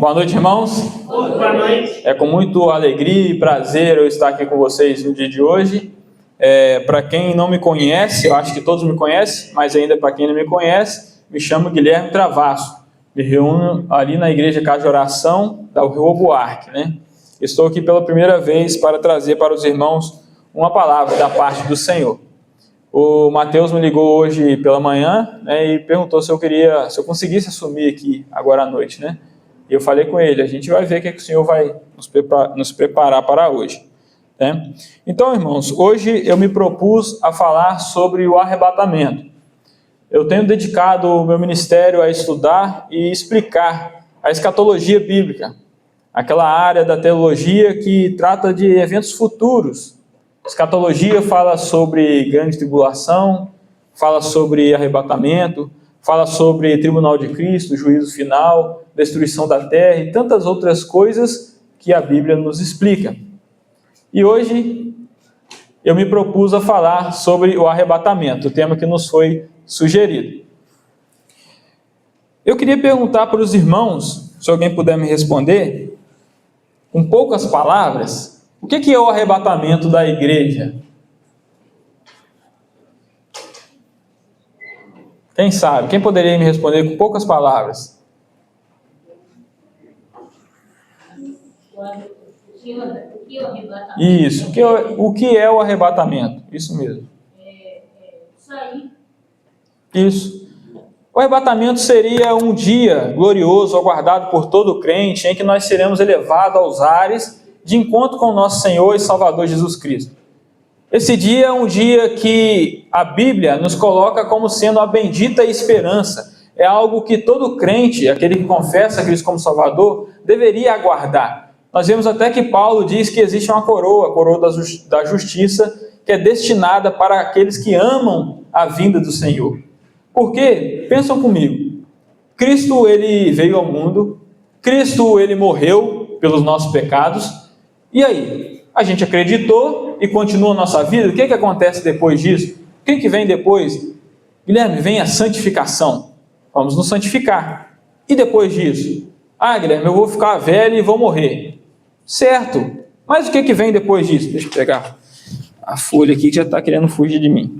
Boa noite, irmãos. Boa noite. É com muito alegria e prazer eu estar aqui com vocês no dia de hoje. Para quem não me conhece, eu acho que todos me conhecem, mas ainda para quem não me conhece, me chamo Guilherme Travasso. Me reúno ali na Igreja Casa de Oração da Rua Buarque, né? Estou aqui pela primeira vez para trazer para os irmãos uma palavra da parte do Senhor. O Mateus me ligou hoje pela manhã, né, e perguntou se eu conseguisse assumir aqui agora à noite, né? E eu falei com ele, a gente vai ver o que o Senhor vai nos preparar para hoje, né? Então, irmãos, hoje eu me propus a falar sobre o arrebatamento. Eu tenho dedicado o meu ministério a estudar e explicar a escatologia bíblica, aquela área da teologia que trata de eventos futuros. Escatologia fala sobre grande tribulação, fala sobre arrebatamento, fala sobre tribunal de Cristo, juízo final, destruição da terra e tantas outras coisas que a Bíblia nos explica. E hoje eu me propus a falar sobre o arrebatamento, o tema que nos foi sugerido. Eu queria perguntar para os irmãos, se alguém puder me responder, com poucas palavras, o que é o arrebatamento da igreja? Quem sabe? Quem poderia me responder com poucas palavras? Isso. O que é o arrebatamento? Isso mesmo. Sair. Isso. O arrebatamento seria um dia glorioso, aguardado por todo crente, em que nós seremos elevados aos ares de encontro com o nosso Senhor e Salvador Jesus Cristo. Esse dia é um dia que a Bíblia nos coloca como sendo a bendita esperança. É algo que todo crente, aquele que confessa Cristo como Salvador, deveria aguardar. Nós vemos até que Paulo diz que existe uma coroa, a coroa da justiça, que é destinada para aqueles que amam a vinda do Senhor. Por quê? Pensam comigo. Cristo, ele veio ao mundo, Cristo, ele morreu pelos nossos pecados, e aí? A gente acreditou e continua a nossa vida, o que acontece depois disso? O que vem depois? Guilherme, vem a santificação. Vamos nos santificar. E depois disso? Guilherme, eu vou ficar velho e vou morrer. Certo. Mas o que vem depois disso? Deixa eu pegar a folha aqui que já está querendo fugir de mim.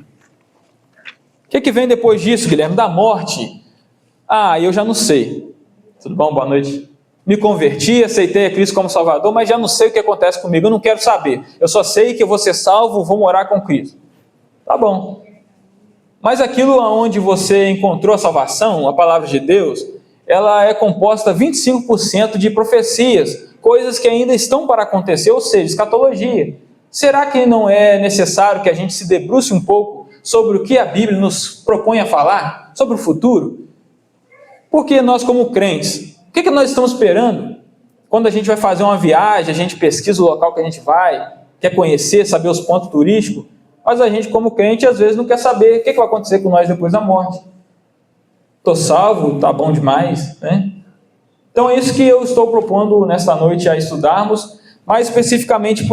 O que vem depois disso, Guilherme? Da morte. Eu já não sei. Tudo bom? Boa noite. Me converti, aceitei a Cristo como Salvador, mas já não sei o que acontece comigo, eu não quero saber. Eu só sei que eu vou ser salvo, vou morar com Cristo. Tá bom. Mas aquilo onde você encontrou a salvação, a palavra de Deus, ela é composta 25% de profecias, coisas que ainda estão para acontecer, ou seja, escatologia. Será que não é necessário que a gente se debruce um pouco sobre o que a Bíblia nos propõe a falar, sobre o futuro? Porque nós, como crentes, o que nós estamos esperando? Quando a gente vai fazer uma viagem, a gente pesquisa o local que a gente vai, quer conhecer, saber os pontos turísticos, mas a gente, como crente, às vezes não quer saber o que vai acontecer com nós depois da morte. Estou salvo, tá bom demais, né? Então é isso que eu estou propondo nesta noite a estudarmos, mais especificamente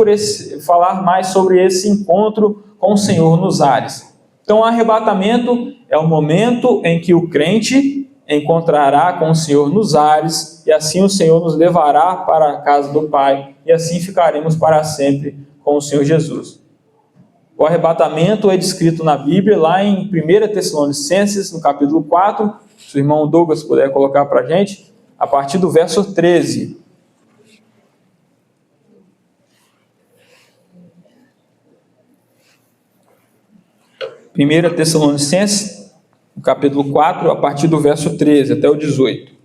falar mais sobre esse encontro com o Senhor nos ares. Então o arrebatamento é o momento em que o crente encontrará com o Senhor nos ares, e assim o Senhor nos levará para a casa do Pai, e assim ficaremos para sempre com o Senhor Jesus. O arrebatamento é descrito na Bíblia, lá em 1 Tessalonicenses, no capítulo 4, se o irmão Douglas puder colocar para a gente, a partir do verso 13. Primeira Tessalonicenses, no capítulo 4, a partir do verso 13 até o 18.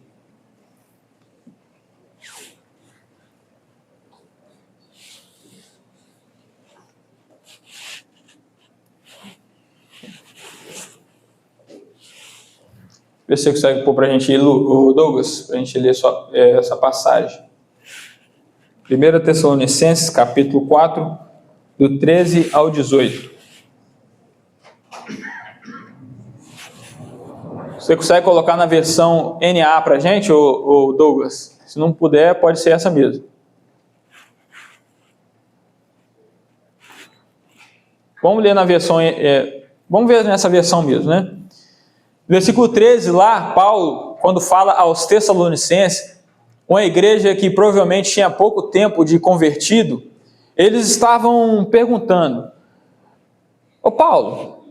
Vê se você consegue pôr para a gente ir, Douglas, para a gente ler essa passagem. 1 Tessalonicenses, capítulo 4, do 13 ao 18. Você consegue colocar na versão NA para a gente, ou Douglas? Se não puder, pode ser essa mesmo. Vamos ler na versão... vamos ver nessa versão mesmo, né? Versículo 13 lá, Paulo, quando fala aos Tessalonicenses, uma igreja que provavelmente tinha pouco tempo de convertido, eles estavam perguntando: ô Paulo,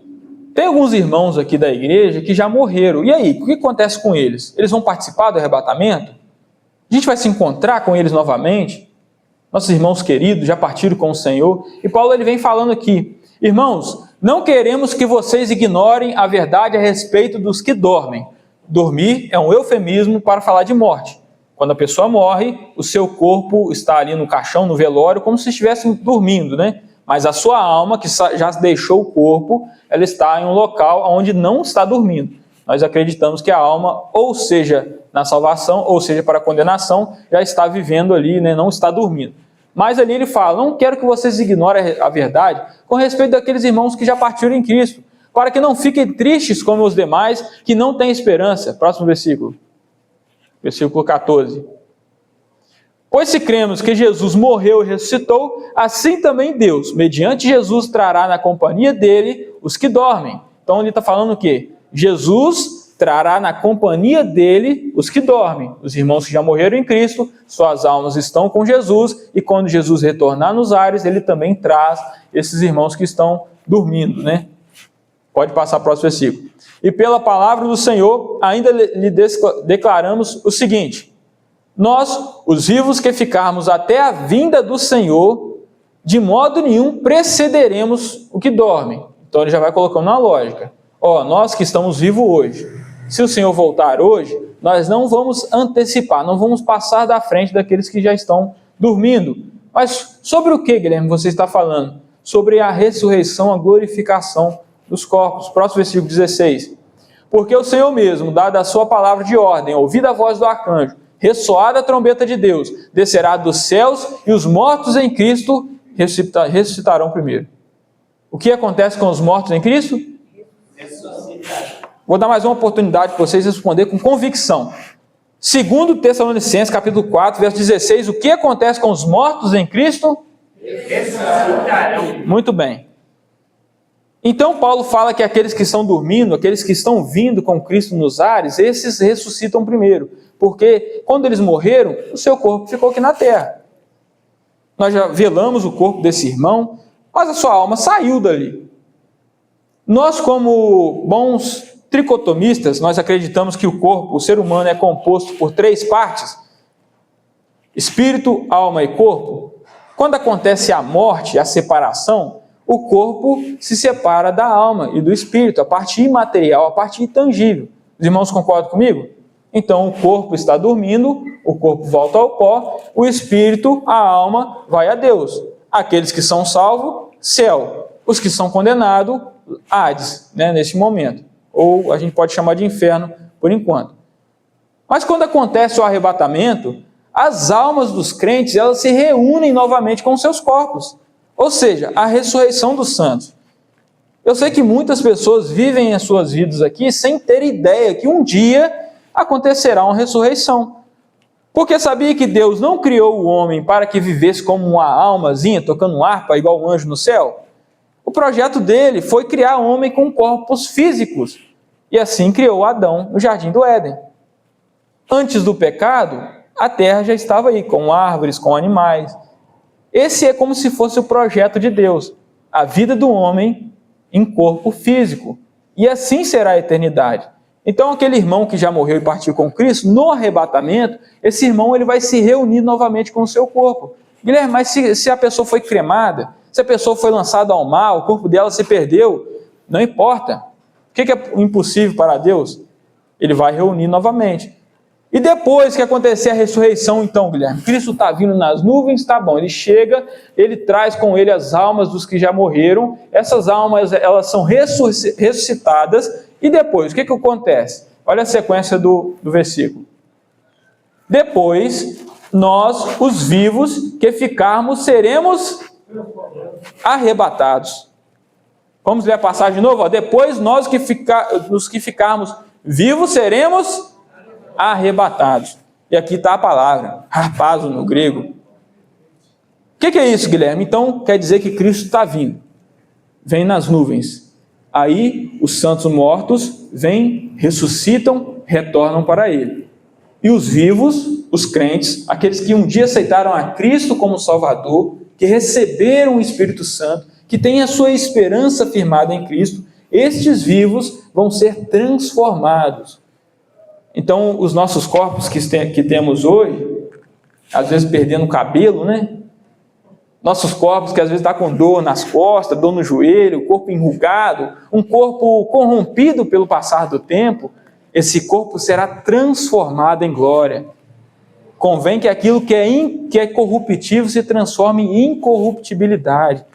tem alguns irmãos aqui da igreja que já morreram, e aí, o que acontece com eles? Eles vão participar do arrebatamento? A gente vai se encontrar com eles novamente? Nossos irmãos queridos já partiram com o Senhor. E Paulo ele vem falando aqui: irmãos, não queremos que vocês ignorem a verdade a respeito dos que dormem. Dormir é um eufemismo para falar de morte. Quando a pessoa morre, o seu corpo está ali no caixão, no velório, como se estivesse dormindo, né? Mas a sua alma, que já deixou o corpo, ela está em um local onde não está dormindo. Nós acreditamos que a alma, ou seja, na salvação, ou seja, para a condenação, já está vivendo ali, né? Não está dormindo. Mas ali ele fala: não quero que vocês ignorem a verdade com respeito daqueles irmãos que já partiram em Cristo, para que não fiquem tristes como os demais, que não têm esperança. Próximo versículo. Versículo 14. Pois se cremos que Jesus morreu e ressuscitou, assim também Deus, mediante Jesus, trará na companhia dele os que dormem. Então ele está falando o quê? Jesus trará na companhia dele os que dormem. Os irmãos que já morreram em Cristo, suas almas estão com Jesus, e quando Jesus retornar nos ares, ele também traz esses irmãos que estão dormindo, né? Pode passar para o próximo versículo. E pela palavra do Senhor, ainda lhe declaramos o seguinte: nós, os vivos que ficarmos até a vinda do Senhor, de modo nenhum precederemos o que dorme. Então ele já vai colocando uma lógica. Nós que estamos vivos hoje, se o Senhor voltar hoje, nós não vamos antecipar, não vamos passar da frente daqueles que já estão dormindo. Mas sobre o que, Guilherme, você está falando? Sobre a ressurreição, a glorificação dos corpos. Próximo versículo 16. Porque o Senhor mesmo, dada a sua palavra de ordem, ouvida a voz do arcanjo, ressoada a trombeta de Deus, descerá dos céus, e os mortos em Cristo ressuscitarão primeiro. O que acontece com os mortos em Cristo? Vou dar mais uma oportunidade para vocês responder com convicção. Segundo Tessalonicenses, capítulo 4, verso 16, o que acontece com os mortos em Cristo? Ressuscitarão. Muito bem. Então Paulo fala que aqueles que estão dormindo, aqueles que estão vindo com Cristo nos ares, esses ressuscitam primeiro. Porque quando eles morreram, o seu corpo ficou aqui na terra. Nós já velamos o corpo desse irmão, mas a sua alma saiu dali. Nós, como bons tricotomistas, nós acreditamos que o corpo, o ser humano, é composto por 3 partes: espírito, alma e corpo. Quando acontece a morte, a separação, o corpo se separa da alma e do espírito, a parte imaterial, a parte intangível. Os irmãos concordam comigo? Então o corpo está dormindo, o corpo volta ao pó, o espírito, a alma, vai a Deus. Aqueles que são salvos, céu. Os que são condenados, Hades, né, neste momento. Ou a gente pode chamar de inferno por enquanto. Mas quando acontece o arrebatamento, as almas dos crentes, elas se reúnem novamente com seus corpos. Ou seja, a ressurreição dos santos. Eu sei que muitas pessoas vivem as suas vidas aqui sem ter ideia que um dia acontecerá uma ressurreição. Porque sabia que Deus não criou o homem para que vivesse como uma almazinha, tocando harpa, igual um anjo no céu? O projeto dele foi criar o homem com corpos físicos. E assim criou Adão no jardim do Éden. Antes do pecado, a terra já estava aí, com árvores, com animais. Esse é como se fosse o projeto de Deus, a vida do homem em corpo físico. E assim será a eternidade. Então aquele irmão que já morreu e partiu com Cristo, no arrebatamento, esse irmão ele vai se reunir novamente com o seu corpo. Guilherme, mas se a pessoa foi cremada, se a pessoa foi lançada ao mar, o corpo dela se perdeu, não importa. O que é impossível para Deus? Ele vai reunir novamente. E depois que acontecer a ressurreição, então, Guilherme, Cristo está vindo nas nuvens, tá bom, ele chega, ele traz com ele as almas dos que já morreram, essas almas, elas são ressuscitadas, e depois, o que acontece? Olha a sequência do versículo. Depois, nós, os vivos, que ficarmos, seremos arrebatados. Vamos ler a passagem de novo? Depois, nós, os que ficarmos vivos, seremos arrebatados. E aqui está a palavra, harpazo no grego. O que é isso, Guilherme? Então, quer dizer que Cristo está vindo. Vem nas nuvens. Aí, os santos mortos vêm, ressuscitam, retornam para Ele. E os vivos os crentes, aqueles que um dia aceitaram a Cristo como Salvador, que receberam o Espírito Santo, que têm a sua esperança firmada em Cristo, estes vivos vão ser transformados. Então, os nossos corpos que temos hoje, às vezes perdendo o cabelo, né? Nossos corpos que às vezes estão com dor nas costas, dor no joelho, corpo enrugado, um corpo corrompido pelo passar do tempo, esse corpo será transformado em glória. Convém que aquilo que é corruptível se transforme em incorruptibilidade.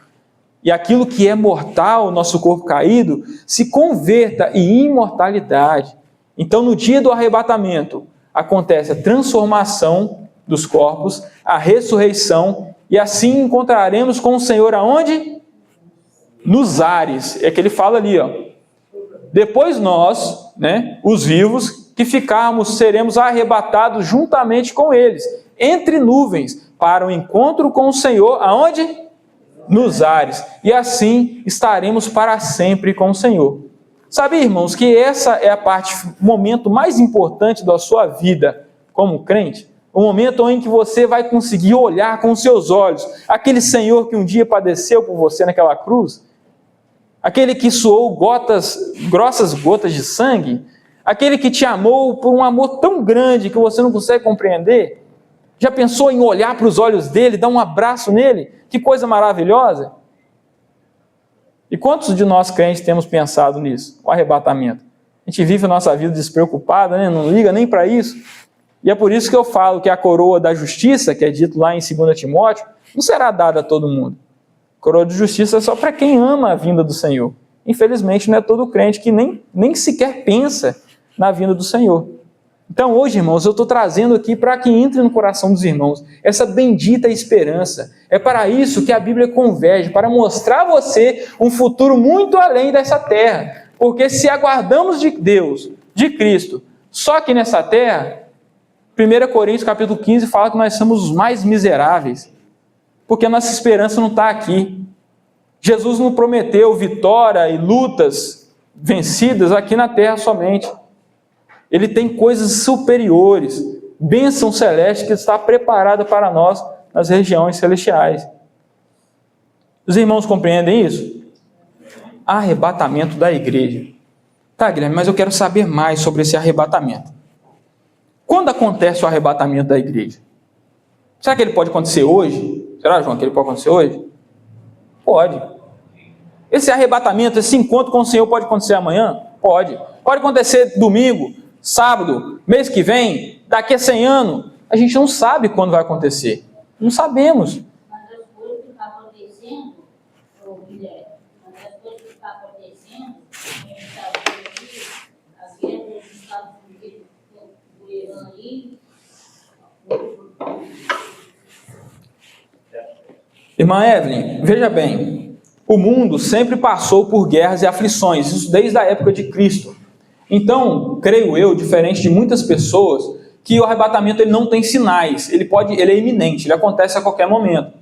E aquilo que é mortal, nosso corpo caído, se converta em imortalidade. Então, no dia do arrebatamento, acontece a transformação dos corpos, a ressurreição, e assim encontraremos com o Senhor aonde? Nos ares. É que ele fala ali, ó. Depois nós, né, os vivos, que ficarmos, seremos arrebatados juntamente com eles, entre nuvens, para o encontro com o Senhor, aonde? Nos ares. E assim estaremos para sempre com o Senhor. Sabe, irmãos, que essa é o momento mais importante da sua vida como crente? O momento em que você vai conseguir olhar com os seus olhos aquele Senhor que um dia padeceu por você naquela cruz, aquele que suou grossas gotas de sangue, aquele que te amou por um amor tão grande que você não consegue compreender. Já pensou em olhar para os olhos dele, dar um abraço nele? Que coisa maravilhosa! E quantos de nós crentes temos pensado nisso? O arrebatamento. A gente vive a nossa vida despreocupada, né? Não liga nem para isso. E é por isso que eu falo que a coroa da justiça, que é dito lá em 2 Timóteo, não será dada a todo mundo. A coroa de justiça é só para quem ama a vinda do Senhor. Infelizmente, não é todo crente que nem sequer pensa na vinda do Senhor. Então, hoje, irmãos, eu estou trazendo aqui para que entre no coração dos irmãos essa bendita esperança. É para isso que a Bíblia converge, para mostrar a você um futuro muito além dessa terra. Porque se aguardamos de Deus, de Cristo, só aqui nessa terra, 1 Coríntios capítulo 15 fala que nós somos os mais miseráveis, porque a nossa esperança não está aqui. Jesus não prometeu vitória e lutas vencidas aqui na terra somente. Ele tem coisas superiores, bênção celeste que está preparada para nós nas regiões celestiais. Os irmãos compreendem isso? Arrebatamento da igreja. Tá, Guilherme, mas eu quero saber mais sobre esse arrebatamento. Quando acontece o arrebatamento da igreja? Será que ele pode acontecer hoje? Será, João, que ele pode acontecer hoje? Pode. Esse arrebatamento, esse encontro com o Senhor pode acontecer amanhã? Pode. Pode acontecer domingo, sábado, mês que vem, daqui a 100 anos. A gente não sabe quando vai acontecer. Não sabemos. Mas as coisas que estão acontecendo, Guilherme, as coisas que estão acontecendo, a gente está vendo aqui, as guerras que estão doendo aí. Irmã Evelyn, veja bem, o mundo sempre passou por guerras e aflições, isso desde a época de Cristo. Então, creio eu, diferente de muitas pessoas, que o arrebatamento ele não tem sinais, ele é iminente, ele acontece a qualquer momento.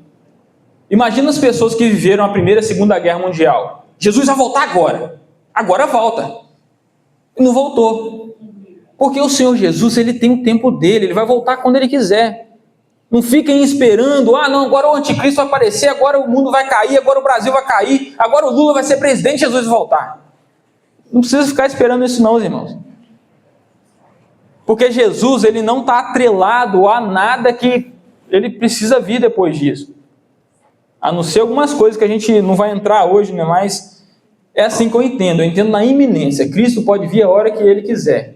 Imagina as pessoas que viveram a Primeira e a Segunda Guerra Mundial. Jesus vai voltar agora volta. E não voltou. Porque o Senhor Jesus, ele tem o tempo dele, ele vai voltar quando ele quiser. Não fiquem esperando, não, agora o anticristo vai aparecer, agora o mundo vai cair, agora o Brasil vai cair, agora o Lula vai ser presidente, Jesus vai voltar. Não precisa ficar esperando isso não, irmãos. Porque Jesus, ele não está atrelado a nada que ele precisa vir depois disso. A não ser algumas coisas que a gente não vai entrar hoje, né? Mas é assim que eu entendo na iminência. Cristo pode vir a hora que ele quiser.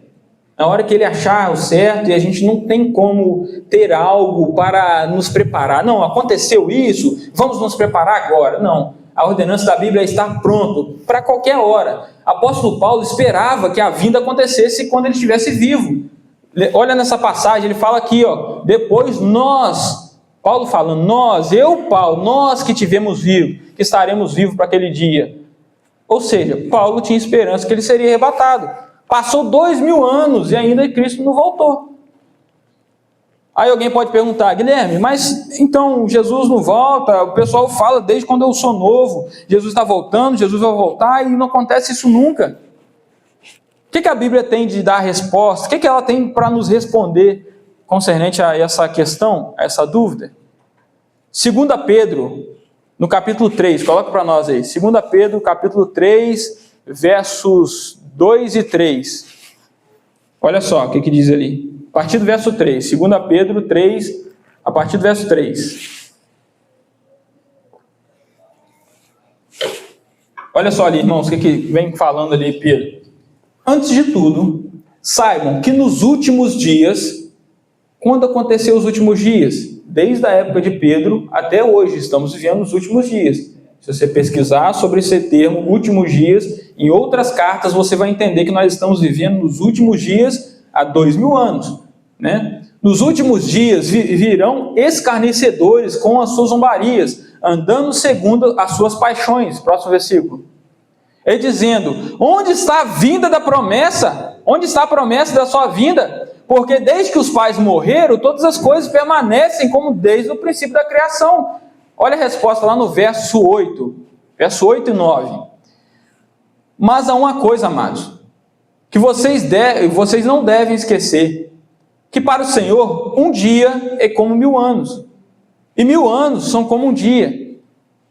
Na hora que ele achar o certo, e a gente não tem como ter algo para nos preparar. Não, aconteceu isso, vamos nos preparar agora. Não, a ordenança da Bíblia é estar pronto para qualquer hora. Apóstolo Paulo esperava que a vinda acontecesse quando ele estivesse vivo. Olha nessa passagem, ele fala aqui, depois nós, Paulo falando, nós que tivemos vivo, que estaremos vivos para aquele dia. Ou seja, Paulo tinha esperança que ele seria arrebatado. Passou 2000 anos e ainda Cristo não voltou. Aí alguém pode perguntar, Guilherme, mas então Jesus não volta? O pessoal fala desde quando eu sou novo, Jesus está voltando, Jesus vai voltar e não acontece isso nunca. O que a Bíblia tem de dar a resposta? O que ela tem para nos responder concernente a essa questão, a essa dúvida. 2 Pedro, no capítulo 3, coloca para nós aí. 2 Pedro, capítulo 3, versos 2 e 3. Olha só o que diz ali. A partir do verso 3. 2 Pedro 3, a partir do verso 3. Olha só ali, irmãos, o que vem falando ali, Pedro. Antes de tudo, saibam que nos últimos dias, quando aconteceu os últimos dias? Desde a época de Pedro até hoje, estamos vivendo os últimos dias. Se você pesquisar sobre esse termo, últimos dias, em outras cartas você vai entender que nós estamos vivendo nos últimos dias há 2000 anos. Né? Nos últimos dias virão escarnecedores com as suas zombarias, andando segundo as suas paixões. Próximo versículo. Ele dizendo, onde está a vinda da promessa? Onde está a promessa da sua vinda? Porque desde que os pais morreram, todas as coisas permanecem como desde o princípio da criação. Olha a resposta lá no verso 8. Verso 8 e 9. Mas há uma coisa, amados, que vocês não devem esquecer, que para o Senhor, um dia é como 1000 anos, e 1000 anos são como um dia.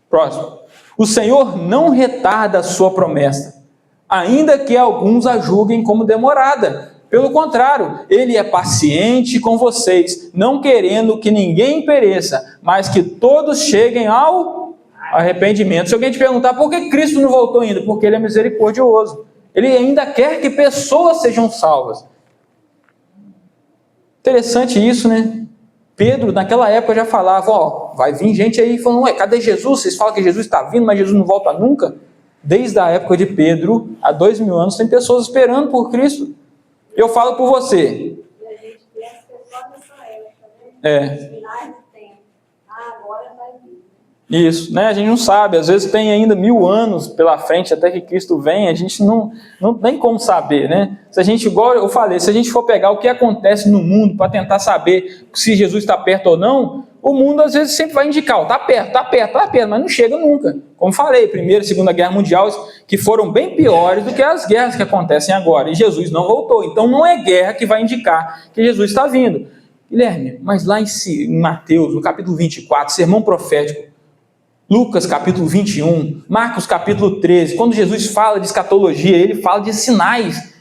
Próximo. O Senhor não retarda a sua promessa, ainda que alguns a julguem como demorada. Pelo contrário, Ele é paciente com vocês, não querendo que ninguém pereça, mas que todos cheguem ao arrependimento. Se alguém te perguntar por que Cristo não voltou ainda, porque Ele é misericordioso. Ele ainda quer que pessoas sejam salvas. Interessante isso, né? Pedro, naquela época, já falava, vai vir gente aí falando, ué, cadê Jesus? Vocês falam que Jesus está vindo, mas Jesus não volta nunca. Desde a época de Pedro, há 2000 anos, tem pessoas esperando por Cristo. Eu falo por você. E a gente pensa que é só nessa época, né? Os finais do tempo. Agora vai vir. Isso, né? A gente não sabe, às vezes tem ainda 1000 anos pela frente até que Cristo venha, a gente não tem como saber, né? Se a gente, igual eu falei, se a gente for pegar o que acontece no mundo para tentar saber se Jesus está perto ou não, o mundo às vezes sempre vai indicar, está perto, mas não chega nunca. Como falei, Primeira e Segunda Guerra Mundial, que foram bem piores do que as guerras que acontecem agora, e Jesus não voltou, então não é guerra que vai indicar que Jesus está vindo. Guilherme, mas lá em Mateus, no capítulo 24, sermão profético, Lucas capítulo 21, Marcos capítulo 13, quando Jesus fala de escatologia, ele fala de sinais.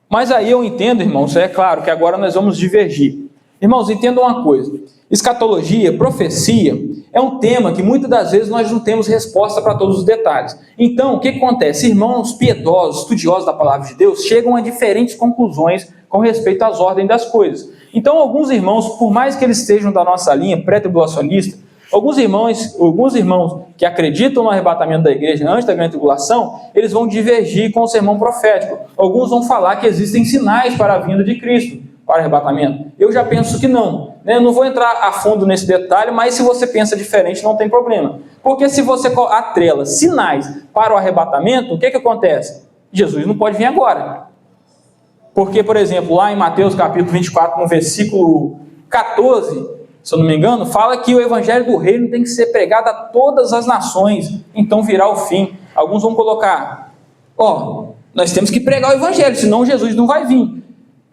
Mas aí eu entendo, irmãos, é claro que agora nós vamos divergir. Irmãos, entendam uma coisa, escatologia, profecia, é um tema que muitas das vezes nós não temos resposta para todos os detalhes. Então, o que acontece? Irmãos piedosos, estudiosos da palavra de Deus, chegam a diferentes conclusões com respeito às ordens das coisas. Então, alguns irmãos, por mais que eles estejam da nossa linha pré-tribulacionista, alguns irmãos que acreditam no arrebatamento da igreja antes da grande tribulação, eles vão divergir com o sermão profético. Alguns vão falar que existem sinais para a vinda de Cristo, para o arrebatamento. Eu já penso que não. Eu não vou entrar a fundo nesse detalhe, mas se você pensa diferente, não tem problema. Porque se você atrela sinais para o arrebatamento, o que acontece? Jesus não pode vir agora. Porque, por exemplo, lá em Mateus capítulo 24, no versículo 14, se eu não me engano, fala que o evangelho do reino tem que ser pregado a todas as nações, então virá o fim. Alguns vão colocar, nós temos que pregar o evangelho, senão Jesus não vai vir.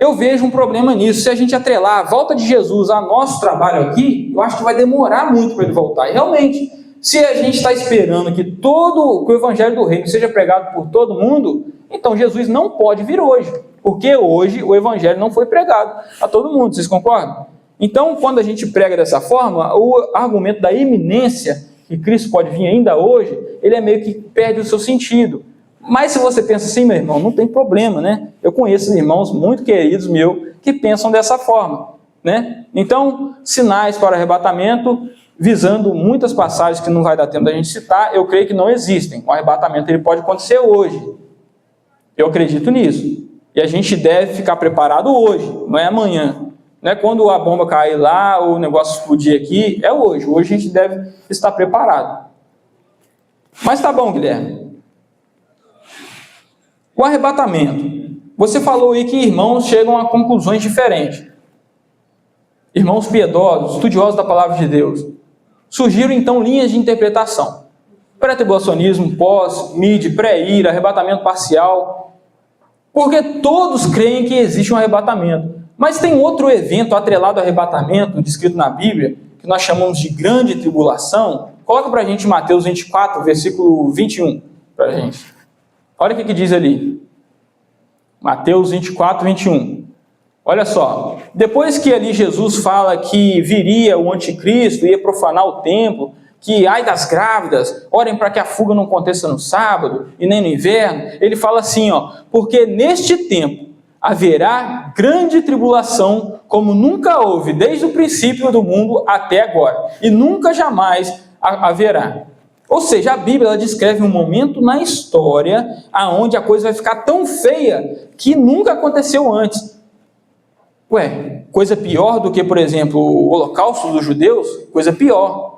Eu vejo um problema nisso. Se a gente atrelar a volta de Jesus a nosso trabalho aqui, eu acho que vai demorar muito para ele voltar. E realmente, se a gente está esperando que o evangelho do reino seja pregado por todo mundo, então Jesus não pode vir hoje, porque hoje o evangelho não foi pregado a todo mundo. Vocês concordam? Então, quando a gente prega dessa forma, o argumento da iminência, que Cristo pode vir ainda hoje, ele é meio que perde o seu sentido. Mas se você pensa assim, meu irmão, não tem problema, né? Eu conheço irmãos muito queridos meus que pensam dessa forma, né? Então, sinais para o arrebatamento, visando muitas passagens que não vai dar tempo da gente citar, eu creio que não existem. O arrebatamento ele pode acontecer hoje. Eu acredito nisso. E a gente deve ficar preparado hoje, não é amanhã. Não é quando a bomba cair lá, o negócio explodir aqui, é hoje. Hoje a gente deve estar preparado. Mas tá bom, Guilherme. O arrebatamento. Você falou aí que irmãos chegam a conclusões diferentes. Irmãos piedosos, estudiosos da palavra de Deus. Surgiram então linhas de interpretação. Pré-tribulacionismo, pós, mid, pré-ira, arrebatamento parcial. Porque todos creem que existe um arrebatamento. Mas tem outro evento atrelado ao arrebatamento, descrito na Bíblia, que nós chamamos de grande tribulação. Coloca para a gente Mateus 24, versículo 21, para a gente. Olha o que diz ali. Mateus 24, 21. Olha só. Depois que ali Jesus fala que viria o anticristo, ia profanar o templo, que ai das grávidas, orem para que a fuga não aconteça no sábado e nem no inverno, ele fala assim, porque neste tempo haverá grande tribulação, como nunca houve desde o princípio do mundo até agora, e nunca jamais haverá. Ou seja, a Bíblia ela descreve um momento na história aonde a coisa vai ficar tão feia que nunca aconteceu antes. Coisa pior do que, por exemplo, o Holocausto dos judeus? Coisa pior.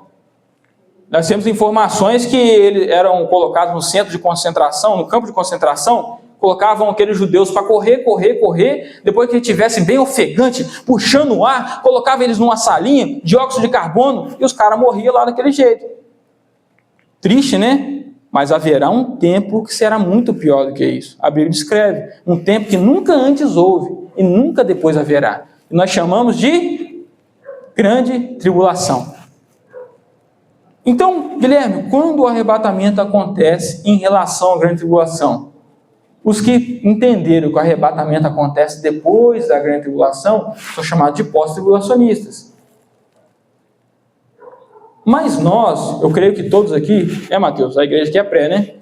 Nós temos informações que eles eram colocados no centro de concentração, no campo de concentração, colocavam aqueles judeus para correr, depois que eles estivessem bem ofegantes, puxando o ar, colocavam eles numa salinha, dióxido de carbono, e os caras morriam lá daquele jeito. Triste, né? Mas haverá um tempo que será muito pior do que isso. A Bíblia descreve um tempo que nunca antes houve e nunca depois haverá. E nós chamamos de grande tribulação. Então, Guilherme, quando o arrebatamento acontece em relação à grande tribulação? Os que entenderam que o arrebatamento acontece depois da grande tribulação são chamados de pós-tribulacionistas. Mas nós, eu creio que todos aqui, Mateus, a igreja que é pré, né?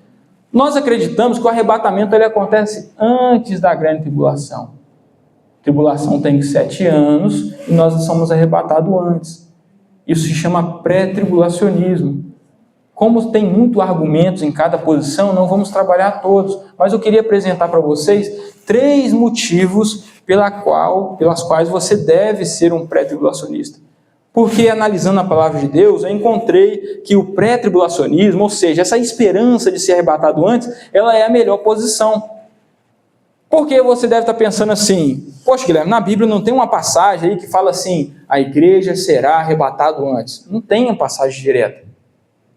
Nós acreditamos que o arrebatamento ele acontece antes da grande tribulação. A tribulação tem 7 anos e nós somos arrebatados antes. Isso se chama pré-tribulacionismo. Como tem muitos argumentos em cada posição, não vamos trabalhar todos, mas eu queria apresentar para vocês 3 motivos pelas quais você deve ser um pré-tribulacionista. Porque analisando a palavra de Deus, eu encontrei que o pré-tribulacionismo, ou seja, essa esperança de ser arrebatado antes, ela é a melhor posição. Porque você deve estar pensando assim, poxa Guilherme, na Bíblia não tem uma passagem aí que fala assim, a igreja será arrebatada antes. Não tem uma passagem direta.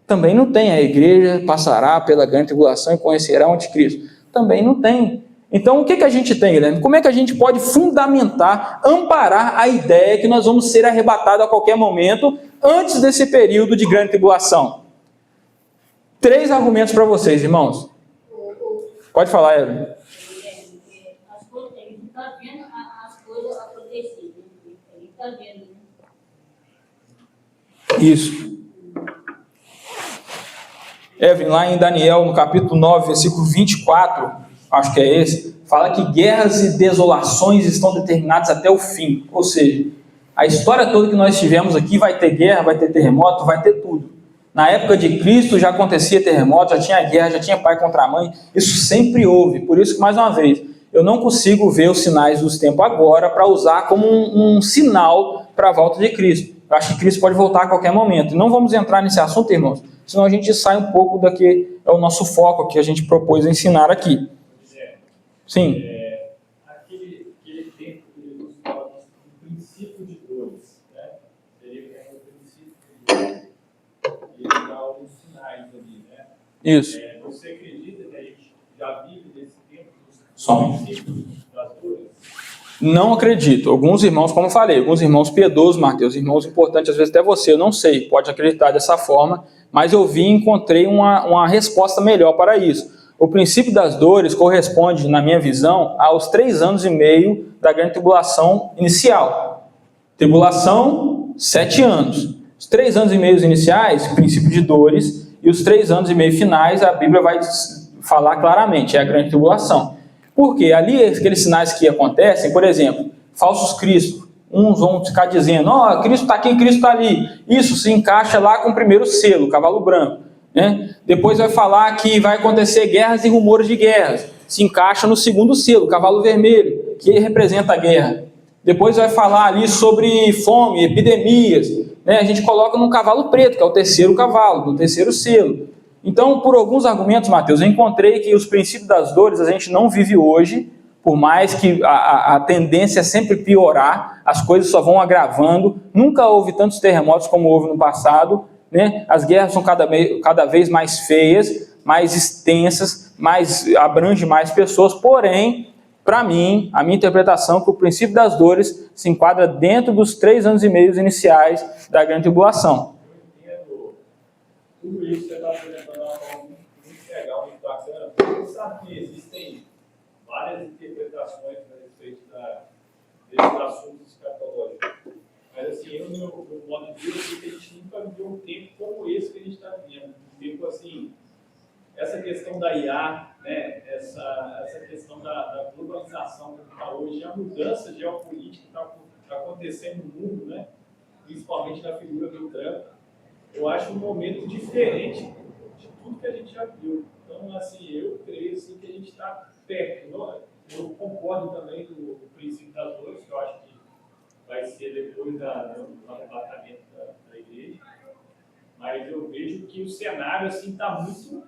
Também não tem, a igreja passará pela grande tribulação e conhecerá o anticristo. Também não tem. Então, o que a gente tem, Guilherme? Como é que a gente pode fundamentar, amparar a ideia que nós vamos ser arrebatados a qualquer momento antes desse período de grande tribulação? 3 argumentos para vocês, irmãos. Pode falar, Evelyn. Ele está vendo as coisas acontecerem. Ele está vendo. Isso. Evelyn, lá em Daniel, no capítulo 9, versículo 24, acho que é esse, fala que guerras e desolações estão determinadas até o fim. Ou seja, a história toda que nós tivemos aqui vai ter guerra, vai ter terremoto, vai ter tudo. Na época de Cristo já acontecia terremoto, já tinha guerra, já tinha pai contra mãe. Isso sempre houve. Por isso que, mais uma vez, eu não consigo ver os sinais dos tempos agora para usar como um sinal para a volta de Cristo. Eu acho que Cristo pode voltar a qualquer momento. E não vamos entrar nesse assunto, irmãos, senão a gente sai um pouco do que é o nosso foco que a gente propôs ensinar aqui. Sim. Aquele tempo que Jesus fala do princípio de dores, né? Seria o princípio de dores. Ele dá alguns sinais ali, né? Isso. Você acredita que a gente já vive nesse tempo Som. dos princípios das dores? Não acredito. Alguns irmãos, como eu falei, alguns irmãos piedosos, Mateus, irmãos importantes, às vezes até você, eu não sei, pode acreditar dessa forma, mas eu vi e encontrei uma resposta melhor para isso. O princípio das dores corresponde, na minha visão, aos 3 anos e meio da grande tribulação inicial. Tribulação, 7 anos. Os 3 anos e meio iniciais, princípio de dores, e os 3 anos e meio finais, a Bíblia vai falar claramente, é a grande tribulação. Porque ali, aqueles sinais que acontecem, por exemplo, falsos cristos, uns vão ficar dizendo, Cristo está aqui, Cristo está ali. Isso se encaixa lá com o primeiro selo, o cavalo branco. Né? Depois vai falar que vai acontecer guerras e rumores de guerras. Se encaixa no segundo selo, o cavalo vermelho, que representa a guerra. Depois vai falar ali sobre fome, epidemias. Né? A gente coloca no cavalo preto, que é o terceiro cavalo, do terceiro selo. Então, por alguns argumentos, Mateus, eu encontrei que os princípios das dores a gente não vive hoje, por mais que a tendência é sempre piorar, as coisas só vão agravando. Nunca houve tantos terremotos como houve no passado. Né? As guerras são cada vez mais feias, mais extensas, abrangem mais pessoas, porém, para mim, a minha interpretação é que o princípio das dores se enquadra dentro dos 3 anos e meio iniciais da grande tribulação. Eu entendo tudo isso que você está apresentando de uma forma muito legal, muito bacana, porque você sabe que existem várias interpretações a respeito desses assuntos escatológicos. Mas assim, eu, no meu modo de ver, eu sei que a gente nunca viveu um tempo como esse que a gente está vivendo. Um tempo assim, essa questão da IA, né, essa questão da globalização que está hoje, a mudança geopolítica que está acontecendo no mundo, né, principalmente na figura do Trump, eu acho um momento diferente de tudo que a gente já viu. Então, assim, eu creio assim, que a gente está perto. Eu concordo também do princípio das dores, que eu acho que vai ser depois do arrebatamento da igreja. Mas eu vejo que o cenário assim está muito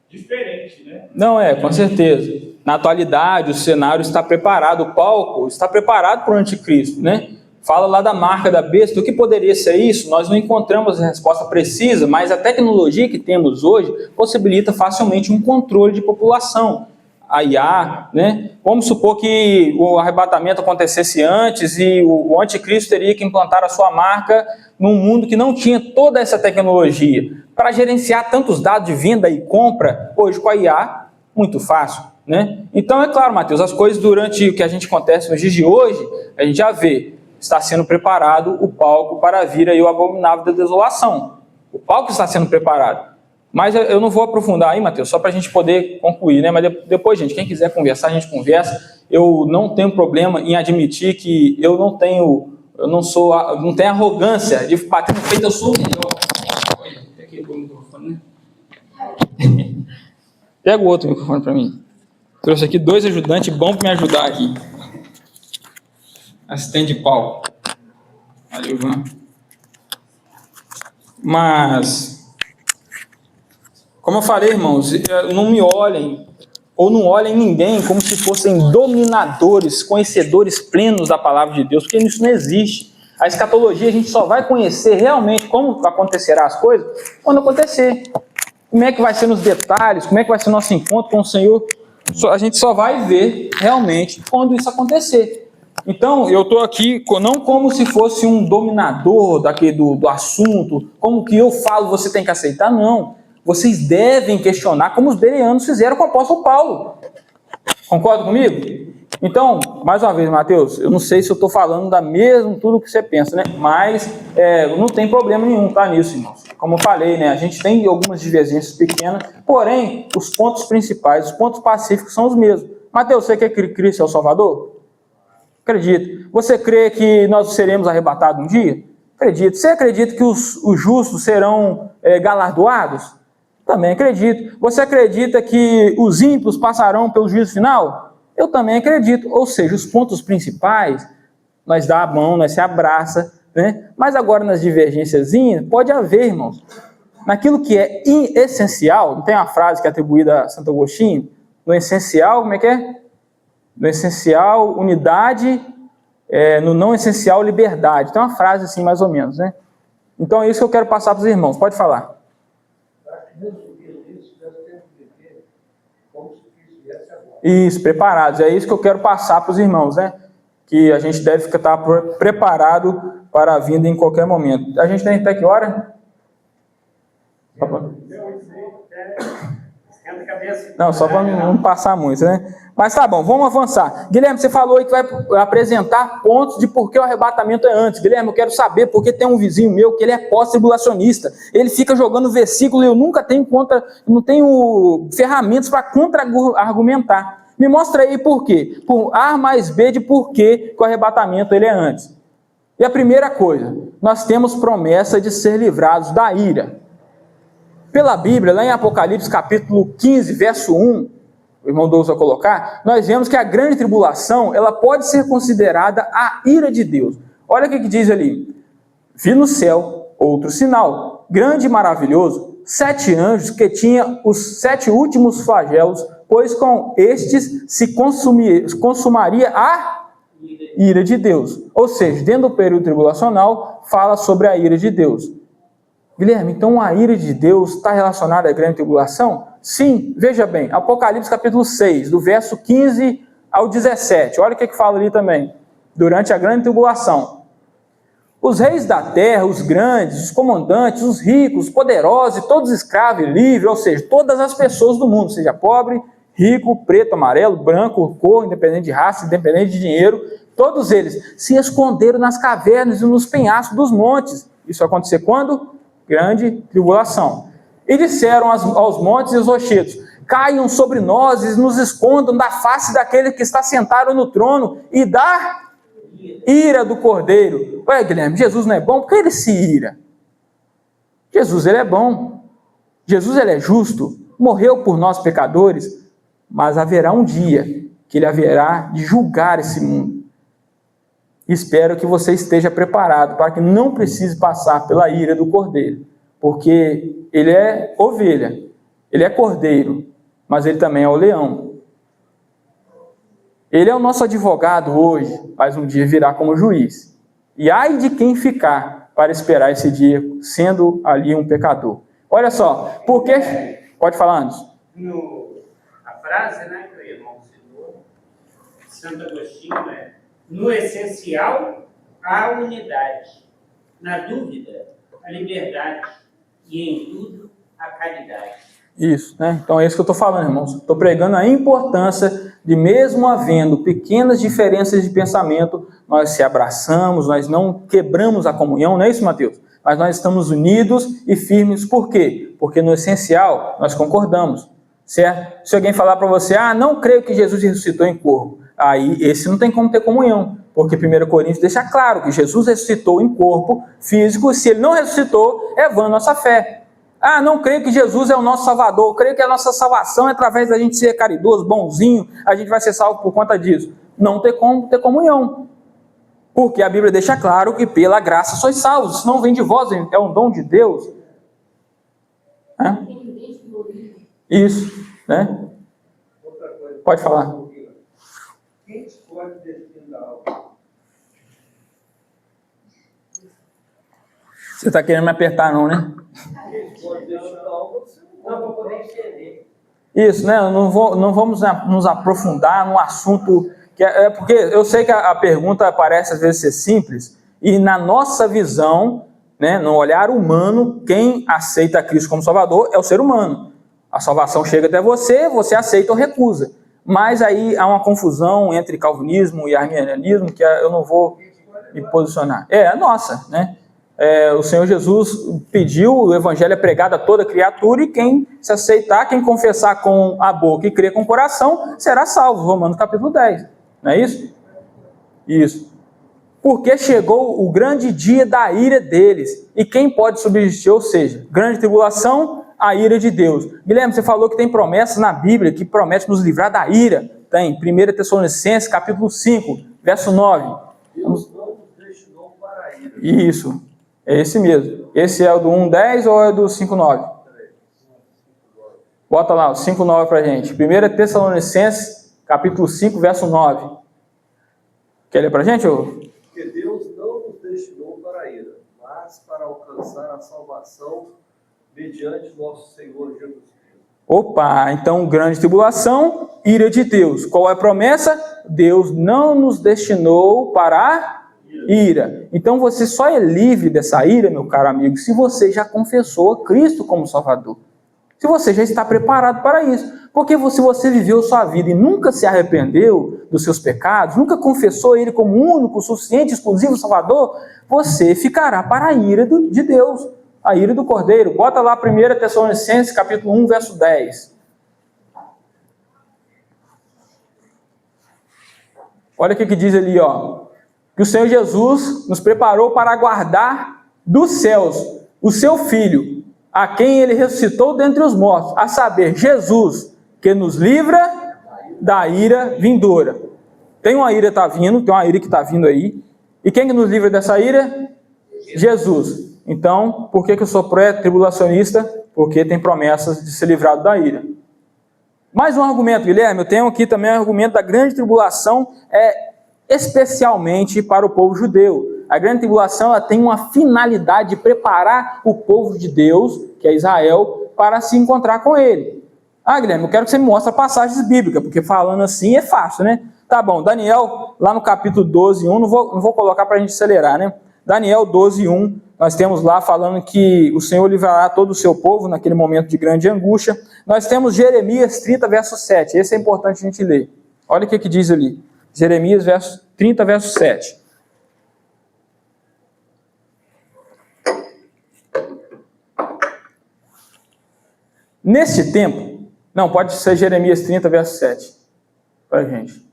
diferente, né? Não, com certeza. Na atualidade, o cenário está preparado, o palco está preparado para o anticristo, né? Fala lá da marca da besta, o que poderia ser isso? Nós não encontramos a resposta precisa, mas a tecnologia que temos hoje possibilita facilmente um controle de população. A IA, né? Vamos supor que o arrebatamento acontecesse antes e o anticristo teria que implantar a sua marca num mundo que não tinha toda essa tecnologia. Para gerenciar tantos dados de venda e compra, hoje com a IA, muito fácil, né? Então, é claro, Mateus, as coisas durante o que a gente acontece nos dias de hoje, a gente já vê, está sendo preparado o palco para vir aí o abominável da desolação. O palco está sendo preparado. Mas eu não vou aprofundar aí, Mateus, só para a gente poder concluir, né? Mas depois, gente, quem quiser conversar, a gente conversa. Eu não tenho problema em admitir que eu não tenho arrogância de bater no peito, eu sou o melhor. Quebrou o microfone, né? Pega o outro microfone para mim. Trouxe aqui 2 ajudantes bons para me ajudar aqui. Assistente de palco. Valeu, Ivan. Mas, como eu falei, irmãos, não me olhem, ou não olhem ninguém como se fossem dominadores, conhecedores plenos da palavra de Deus, porque isso não existe. A escatologia a gente só vai conhecer realmente como acontecerá as coisas quando acontecer. Como é que vai ser nos detalhes, como é que vai ser o nosso encontro com o Senhor, a gente só vai ver realmente quando isso acontecer. Então, eu estou aqui não como se fosse um dominador do assunto, como que eu falo, você tem que aceitar, não. Vocês devem questionar como os bereanos fizeram com o apóstolo Paulo. Concorda comigo? Então, mais uma vez, Mateus, eu não sei se eu estou falando da mesma tudo que você pensa, né? Mas não tem problema nenhum, tá, nisso, irmãos. Como eu falei, né? A gente tem algumas divergências pequenas, porém, os pontos principais, os pontos pacíficos são os mesmos. Mateus, você quer que Cristo é o Salvador? Acredito. Você crê que nós seremos arrebatados um dia? Acredito. Você acredita que os justos serão galardoados? Também acredito. Você acredita que os ímpios passarão pelo juízo final? Eu também acredito. Ou seja, os pontos principais, nós dá a mão, nós se abraça, né? Mas agora nas divergências pode haver, irmãos. Naquilo que é essencial, não tem uma frase que é atribuída a Santo Agostinho? No essencial, como é que é? No essencial, unidade, no não essencial, liberdade. Tem uma frase assim, mais ou menos, né? Então é isso que eu quero passar para os irmãos. Pode falar. Isso, preparados. É isso que eu quero passar para os irmãos, né? Que a gente deve estar preparado para a vinda em qualquer momento. A gente tem até que hora? Não, só para não passar muito, né? Mas tá bom, vamos avançar. Guilherme, você falou aí que vai apresentar pontos de por que o arrebatamento é antes. Guilherme, eu quero saber porque tem um vizinho meu que ele é pós-tribulacionista. Ele fica jogando versículo e eu nunca tenho não tenho ferramentas para contra-argumentar. Me mostra aí por quê. Por A mais B de por que o arrebatamento ele é antes. E a primeira coisa, nós temos promessa de ser livrados da ira. Pela Bíblia, lá em Apocalipse capítulo 15, verso 1, o irmão Douglas vai colocar, nós vemos que a grande tribulação, ela pode ser considerada a ira de Deus. Olha o que diz ali. Vi no céu outro sinal, grande e maravilhoso, 7 anjos que tinham os 7 últimos flagelos, pois com estes se consumaria a ira de Deus. Ou seja, dentro do período tribulacional, fala sobre a ira de Deus. Guilherme, então a ira de Deus está relacionada à grande tribulação? Sim, veja bem, Apocalipse capítulo 6, do verso 15 ao 17. Olha o que fala ali também. Durante a grande tribulação. Os reis da terra, os grandes, os comandantes, os ricos, os poderosos, e todos escravos e livres, ou seja, todas as pessoas do mundo, seja pobre, rico, preto, amarelo, branco, cor, independente de raça, independente de dinheiro, todos eles se esconderam nas cavernas e nos penhascos dos montes. Isso vai acontecer quando? Grande tribulação. E disseram aos montes e aos rochedos: caiam sobre nós e nos escondam da face daquele que está sentado no trono e da ira do Cordeiro. Ué, Guilherme, Jesus não é bom? Por que ele se ira? Jesus, ele é bom. Jesus, ele é justo. Morreu por nós pecadores. Mas haverá um dia que ele haverá de julgar esse mundo. Espero que você esteja preparado para que não precise passar pela ira do Cordeiro. Porque ele é ovelha, ele é cordeiro, mas ele também é o leão. Ele é o nosso advogado hoje, mas um dia virá como juiz. E ai de quem ficar para esperar esse dia, sendo ali um pecador. Olha só, porque... Pode falar, Anderson. A frase, né, que o irmão citou, Santo Agostinho, é: no essencial, a unidade. Na dúvida, a liberdade. E em tudo, a caridade. Isso, né? Então é isso que eu estou falando, irmãos. Estou pregando a importância de, mesmo havendo pequenas diferenças de pensamento, nós se abraçamos, nós não quebramos a comunhão, não é isso, Mateus? Mas nós estamos unidos e firmes. Por quê? Porque no essencial nós concordamos, certo? Se alguém falar para você: não creio que Jesus ressuscitou em corpo, aí esse não tem como ter comunhão, porque 1 Coríntios deixa claro que Jesus ressuscitou em corpo físico, e se ele não ressuscitou, é vã nossa fé. Não creio que Jesus é o nosso Salvador, creio que a nossa salvação é através da gente ser caridoso, bonzinho, a gente vai ser salvo por conta disso. Não tem como ter comunhão, porque a Bíblia deixa claro que pela graça sois salvos, isso não vem de vós, é um dom de Deus. Isso, né? Outra coisa. Pode falar. Quem escolhe o destino da alma? Você está querendo me apertar não, né? Quem escolhe o destino da alma, você não vai poder entender. Isso, né? Não vamos nos aprofundar num assunto que porque eu sei que a pergunta parece às vezes ser simples, e na nossa visão, né, no olhar humano, quem aceita Cristo como Salvador é o ser humano. A salvação chega até você, você aceita ou recusa. Mas aí há uma confusão entre calvinismo e arminianismo que eu não vou me posicionar. É nossa, né? O Senhor Jesus pediu, o evangelho é pregado a toda criatura, e quem se aceitar, quem confessar com a boca e crer com o coração, será salvo. Romanos capítulo 10, não é isso? Isso. Porque chegou o grande dia da ira deles, e quem pode subsistir? Ou seja, grande tribulação, a ira de Deus. Guilherme, você falou que tem promessas na Bíblia que promete nos livrar da ira. Tem, 1 Tessalonicenses capítulo 5, verso 9. Deus não nos destinou para a ira. Isso. É esse mesmo. Esse é o do 1,10 ou é do 5,9? Bota lá o 5,9 para a gente. 1 Tessalonicenses, capítulo 5, verso 9. Quer ler para a gente? Porque Deus não nos destinou para a ira, mas para alcançar a salvação mediante nosso Senhor Jesus Cristo. Opa, então grande tribulação, ira de Deus. Qual é a promessa? Deus não nos destinou para a ira. Então você só é livre dessa ira, meu caro amigo, se você já confessou a Cristo como Salvador. Se você já está preparado para isso. Porque se você viveu sua vida e nunca se arrependeu dos seus pecados, nunca confessou Ele como único, suficiente, exclusivo Salvador, você ficará para a ira de Deus, a ira do Cordeiro. Bota lá 1 Tessalonicenses, capítulo 1, verso 10. Olha o que diz ali, ó. Que o Senhor Jesus nos preparou para aguardar dos céus o seu Filho, a quem Ele ressuscitou dentre os mortos, a saber, Jesus, que nos livra da ira vindoura. Tem uma ira que está vindo, tem uma ira que está vindo aí. E quem que nos livra dessa ira? Jesus. Então, por que eu sou pré-tribulacionista? Porque tem promessas de ser livrado da ira. Mais um argumento, Guilherme, eu tenho aqui também o argumento da grande tribulação, especialmente para o povo judeu. A grande tribulação ela tem uma finalidade de preparar o povo de Deus, que é Israel, para se encontrar com Ele. Guilherme, eu quero que você me mostre passagens bíblicas, porque falando assim é fácil, né? Tá bom, Daniel, lá no capítulo 12, 1, não vou colocar para a gente acelerar, né? Daniel 12, 1, nós temos lá falando que o Senhor livrará todo o seu povo naquele momento de grande angústia. Nós temos Jeremias 30, verso 7, esse é importante a gente ler. Olha o que diz ali, Jeremias 30, verso 7. Neste tempo, não, pode ser Jeremias 30, verso 7, para a gente.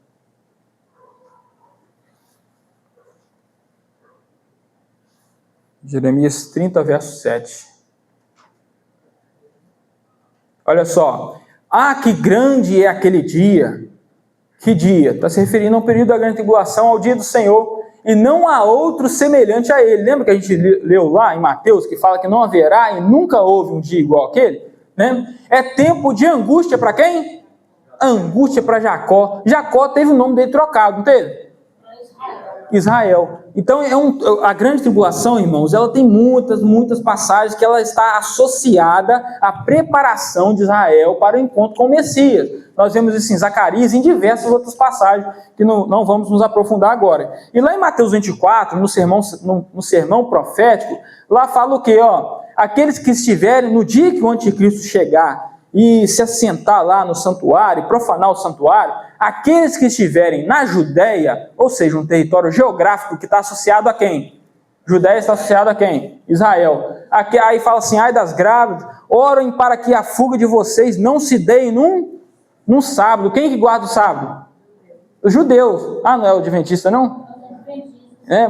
Jeremias 30, verso 7. Olha só. Ah, que grande é aquele dia. Que dia? Está se referindo ao período da grande tribulação, ao dia do Senhor, e não há outro semelhante a ele. Lembra que a gente leu lá em Mateus, que fala que não haverá e nunca houve um dia igual aquele? Né? É tempo de angústia para quem? Angústia para Jacó. Jacó teve o nome dele trocado, não teve? Israel. Então, a grande tribulação, irmãos, ela tem muitas passagens que ela está associada à preparação de Israel para o encontro com o Messias. Nós vemos isso em Zacarias e em diversas outras passagens que não vamos nos aprofundar agora. E lá em Mateus 24, no sermão profético, lá fala o quê? Aqueles que estiverem no dia que o anticristo chegar e se assentar lá no santuário, profanar o santuário, aqueles que estiverem na Judéia, ou seja, um território geográfico que está associado a quem? Judéia está associada a quem? Israel. Aí fala assim, ai das grávidas, orem para que a fuga de vocês não se dê num sábado. Quem que guarda o sábado? Os judeus. Ah, não é o adventista, não?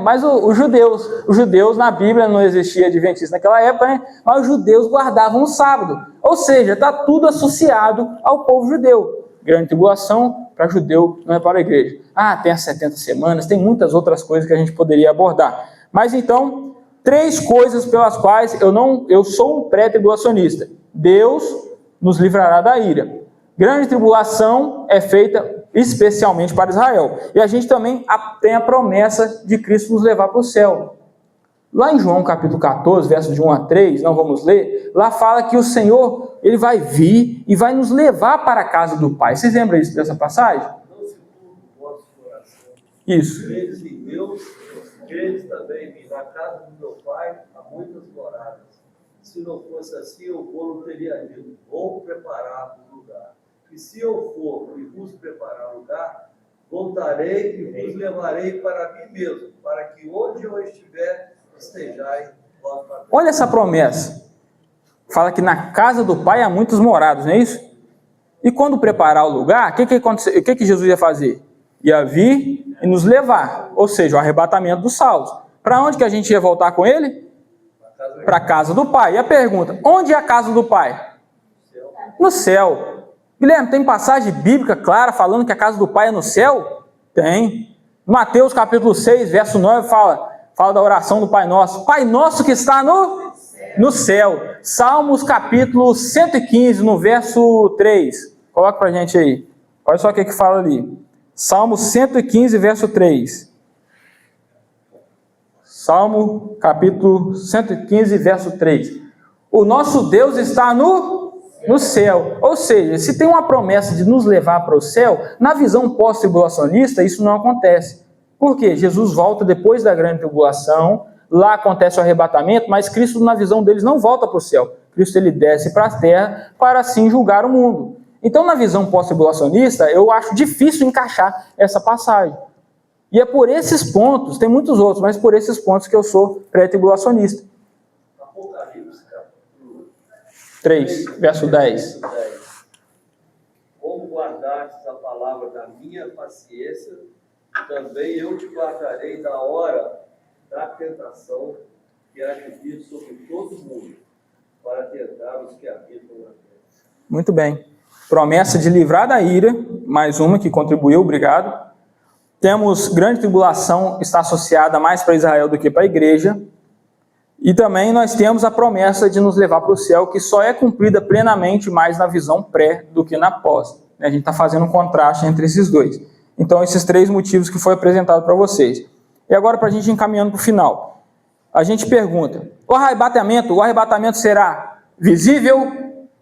Mas os judeus na Bíblia não existia adventista naquela época, né? Mas os judeus guardavam o sábado. Ou seja, está tudo associado ao povo judeu. Grande tribulação para judeu, não é para a igreja. Ah, tem as 70 semanas, tem muitas outras coisas que a gente poderia abordar. Mas então, 3 coisas pelas quais eu sou um pré-tribulacionista. Deus nos livrará da ira. Grande tribulação é feita especialmente para Israel. E a gente também tem a promessa de Cristo nos levar para o céu. Lá em João capítulo 14, versos de 1 a 3, não vamos ler, lá fala que o Senhor, ele vai vir e vai nos levar para a casa do Pai. Vocês lembram isso dessa passagem? Não se turbe o vosso coração. Isso. Credes em Deus, credes também em mim. Na casa do meu Pai há muitas moradas. Se não fosse assim, eu não teria dito, vou preparar um lugar. E se eu for e vos preparar lugar, voltarei e vos levarei para mim mesmo, para que onde eu estiver, estejais vós para mim. Olha essa promessa. Fala que na casa do Pai há muitos morados, não é isso? E quando preparar o lugar, o que Jesus ia fazer? Ia vir e nos levar, ou seja, o arrebatamento dos salvos. Para onde que a gente ia voltar com ele? Para a casa do Pai. E a pergunta, onde é a casa do Pai? No céu. Guilherme, tem passagem bíblica clara falando que a casa do Pai é no céu? Tem. Mateus capítulo 6, verso 9, fala da oração do Pai Nosso. Pai Nosso que está no céu. Salmos capítulo 115, no verso 3. Coloca pra gente aí. Olha só o que fala ali. Salmo 115, verso 3. Salmo capítulo 115, verso 3. O nosso Deus está no céu. Ou seja, se tem uma promessa de nos levar para o céu, na visão pós-tribulacionista, isso não acontece. Por quê? Jesus volta depois da grande tribulação, lá acontece o arrebatamento, mas Cristo, na visão deles, não volta para o céu. Cristo, ele desce para a terra para assim julgar o mundo. Então, na visão pós-tribulacionista, eu acho difícil encaixar essa passagem. E é por esses pontos, tem muitos outros, mas por esses pontos que eu sou pré-tribulacionista. Apocalipse, capítulo 3, verso 10. Como guardastes a palavra da minha paciência, também eu te guardarei da hora da tentação que há de vir sobre todo mundo, para tentar os que habitam na terra. Muito bem. Promessa de livrar da ira, mais uma que contribuiu, obrigado. Temos grande tribulação, está associada mais para Israel do que para a igreja. E também nós temos a promessa de nos levar para o céu, que só é cumprida plenamente mais na visão pré do que na pós. A gente está fazendo um contraste entre esses dois. Então, esses 3 motivos que foi apresentado para vocês. E agora, para a gente ir encaminhando para o final. A gente pergunta, o arrebatamento será visível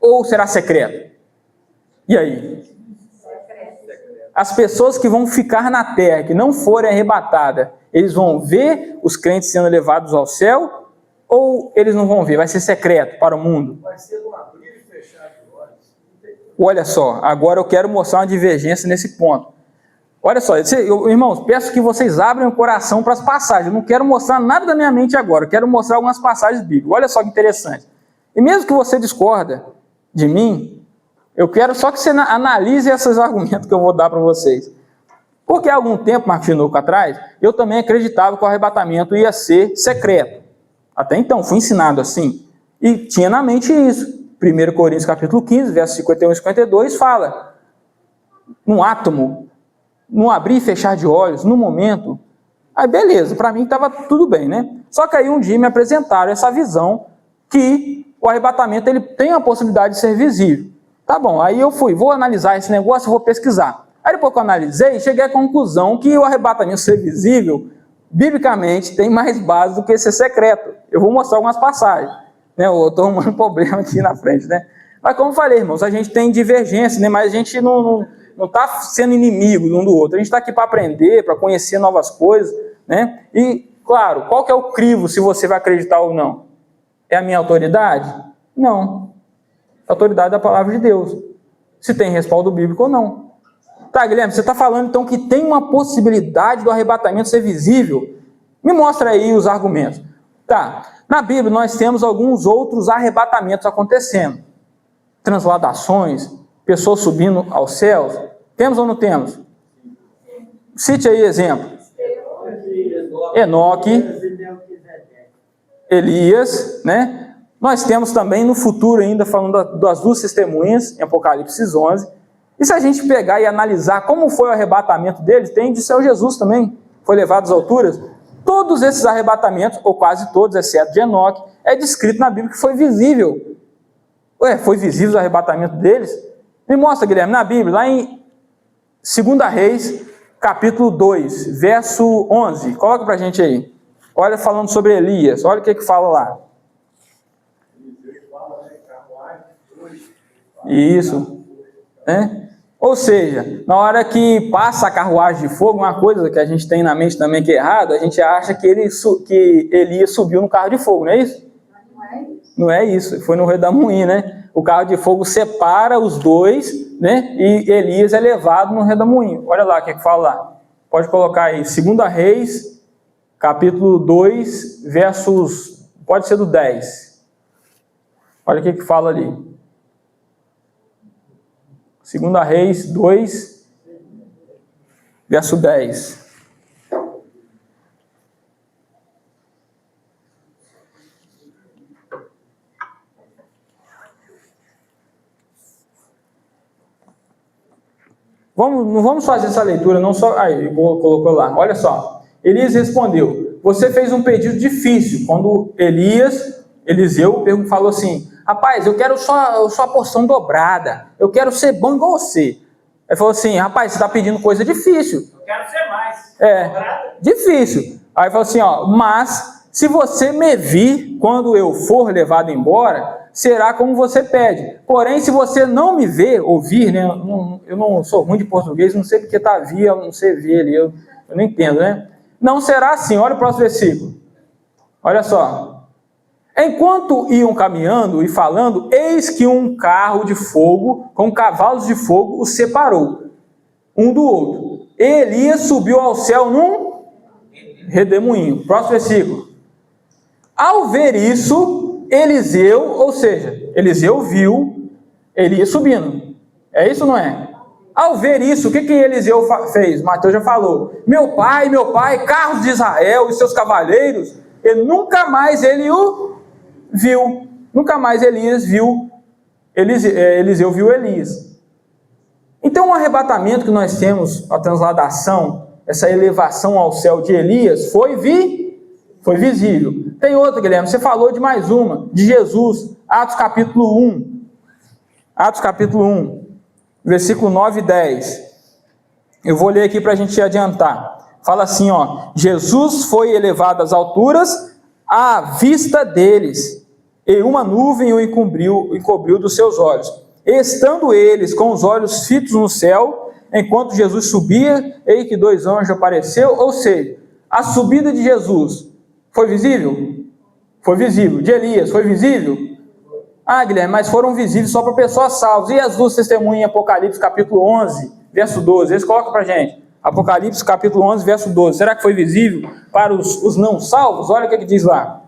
ou será secreto? E aí? as pessoas que vão ficar na terra, que não forem arrebatadas, eles vão ver os crentes sendo levados ao céu, ou eles não vão ver? Vai ser secreto para o mundo? Vai ser um abrir e fechar de olhos. Olha só, agora eu quero mostrar uma divergência nesse ponto. Olha só, irmãos, peço que vocês abram o coração para as passagens. Eu não quero mostrar nada da minha mente agora, eu quero mostrar algumas passagens bíblicas. Olha só que interessante. E mesmo que você discorda de mim, eu quero só que você analise esses argumentos que eu vou dar para vocês. Porque há algum tempo, Marcos Tinoco, atrás, eu também acreditava que o arrebatamento ia ser secreto. Até então, fui ensinado assim. E tinha na mente isso. 1 Coríntios capítulo 15, versos 51 e 52, fala: num átomo, num abrir e fechar de olhos, no momento. Aí beleza, para mim estava tudo bem, né? Só que aí um dia me apresentaram essa visão que o arrebatamento ele tem a possibilidade de ser visível. Tá bom, aí eu vou analisar esse negócio, vou pesquisar. Aí depois que eu analisei, cheguei à conclusão que o arrebatamento ser visível, biblicamente, tem mais base do que ser secreto. Eu vou mostrar algumas passagens, né? Eu estou arrumando problema aqui na frente, né? Mas como eu falei, irmãos, a gente tem divergência, né? Mas a gente não está sendo inimigo um do outro. A gente está aqui para aprender, para conhecer novas coisas, né? E, claro, qual que é o crivo se você vai acreditar ou não? É a minha autoridade? Não. A autoridade da palavra de Deus. Se tem respaldo bíblico ou não. Tá, Guilherme, você está falando então que tem uma possibilidade do arrebatamento ser visível? Me mostra aí os argumentos. Tá, na Bíblia nós temos alguns outros arrebatamentos acontecendo. Transladações, pessoas subindo aos céus. Temos ou não temos? Cite aí exemplo. Enoque, Elias, né? Nós temos também no futuro ainda, falando das duas testemunhas, em Apocalipse 11. E se a gente pegar e analisar como foi o arrebatamento deles, tem de Senhor Jesus também, foi levado às alturas. Todos esses arrebatamentos, ou quase todos, exceto de Enoque, é descrito na Bíblia que foi visível. Foi visível o arrebatamento deles? Me mostra, Guilherme, na Bíblia, lá em 2 Reis, capítulo 2, verso 11. Coloca pra gente aí. Olha, falando sobre Elias, olha o que fala lá. Isso. Né? Ou seja, na hora que passa a carruagem de fogo, uma coisa que a gente tem na mente também que é errado, a gente acha que Elias subiu no carro de fogo, não é isso? Não é isso, foi no redemoinho, né? O carro de fogo separa os dois, né? E Elias é levado no redemoinho. Olha lá o que fala lá. Pode colocar aí, 2 Reis, capítulo 2, versos, pode ser do 10. Olha o que fala ali. 2 Reis 2, verso 10. Não vamos fazer essa leitura, não só... Aí, colocou lá, olha só. Elias respondeu: você fez um pedido difícil. Quando Eliseu falou assim: rapaz, eu quero só a porção dobrada. Eu quero ser bom igual você. Ele falou assim: rapaz, você está pedindo coisa difícil. Eu quero ser mais. Dobrada. Difícil. Aí ele falou assim, mas se você me vir quando eu for levado embora, será como você pede. Porém, se você não me ver, ouvir, né? Eu não sou ruim de português, não sei porque está via, não sei ver ali, eu não entendo, né? Não será assim. Olha o próximo versículo. Olha só. Enquanto iam caminhando e falando, eis que um carro de fogo, com cavalos de fogo, os separou, um do outro. E Elias subiu ao céu num redemoinho. Próximo versículo. Ao ver isso, Eliseu viu Elias subindo. É isso ou não é? Ao ver isso, o que Eliseu fez? Mateus já falou. Meu pai, carros de Israel e seus cavaleiros. E nunca mais ele o viu. Nunca mais Elias viu. Eliseu viu Elias. Então o arrebatamento que nós temos, a transladação, essa elevação ao céu de Elias, foi visível. Tem outra, Guilherme, você falou de mais uma, de Jesus, Atos capítulo 1. Atos capítulo 1, versículo 9 e 10. Eu vou ler aqui para a gente adiantar. Fala assim, Jesus foi elevado às alturas à vista deles, e uma nuvem o encobriu dos seus olhos. Estando eles com os olhos fitos no céu, enquanto Jesus subia, eis que 2 anjos apareceram, ou seja, a subida de Jesus foi visível? Foi visível. De Elias, foi visível? Ah, Guilherme, mas foram visíveis só para pessoas salvas. E as 2 testemunhas em Apocalipse, capítulo 11, verso 12? Eles colocam para a gente. Apocalipse, capítulo 11, verso 12. Será que foi visível para os não salvos? Olha o que diz lá.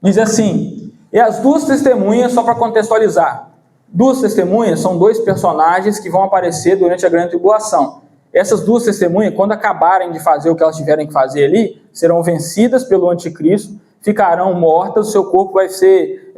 Diz assim, e as 2 testemunhas, só para contextualizar, 2 testemunhas são 2 personagens que vão aparecer durante a grande tribulação. Essas 2 testemunhas, quando acabarem de fazer o que elas tiverem que fazer ali, serão vencidas pelo anticristo, ficarão mortas, o seu corpo vai ser...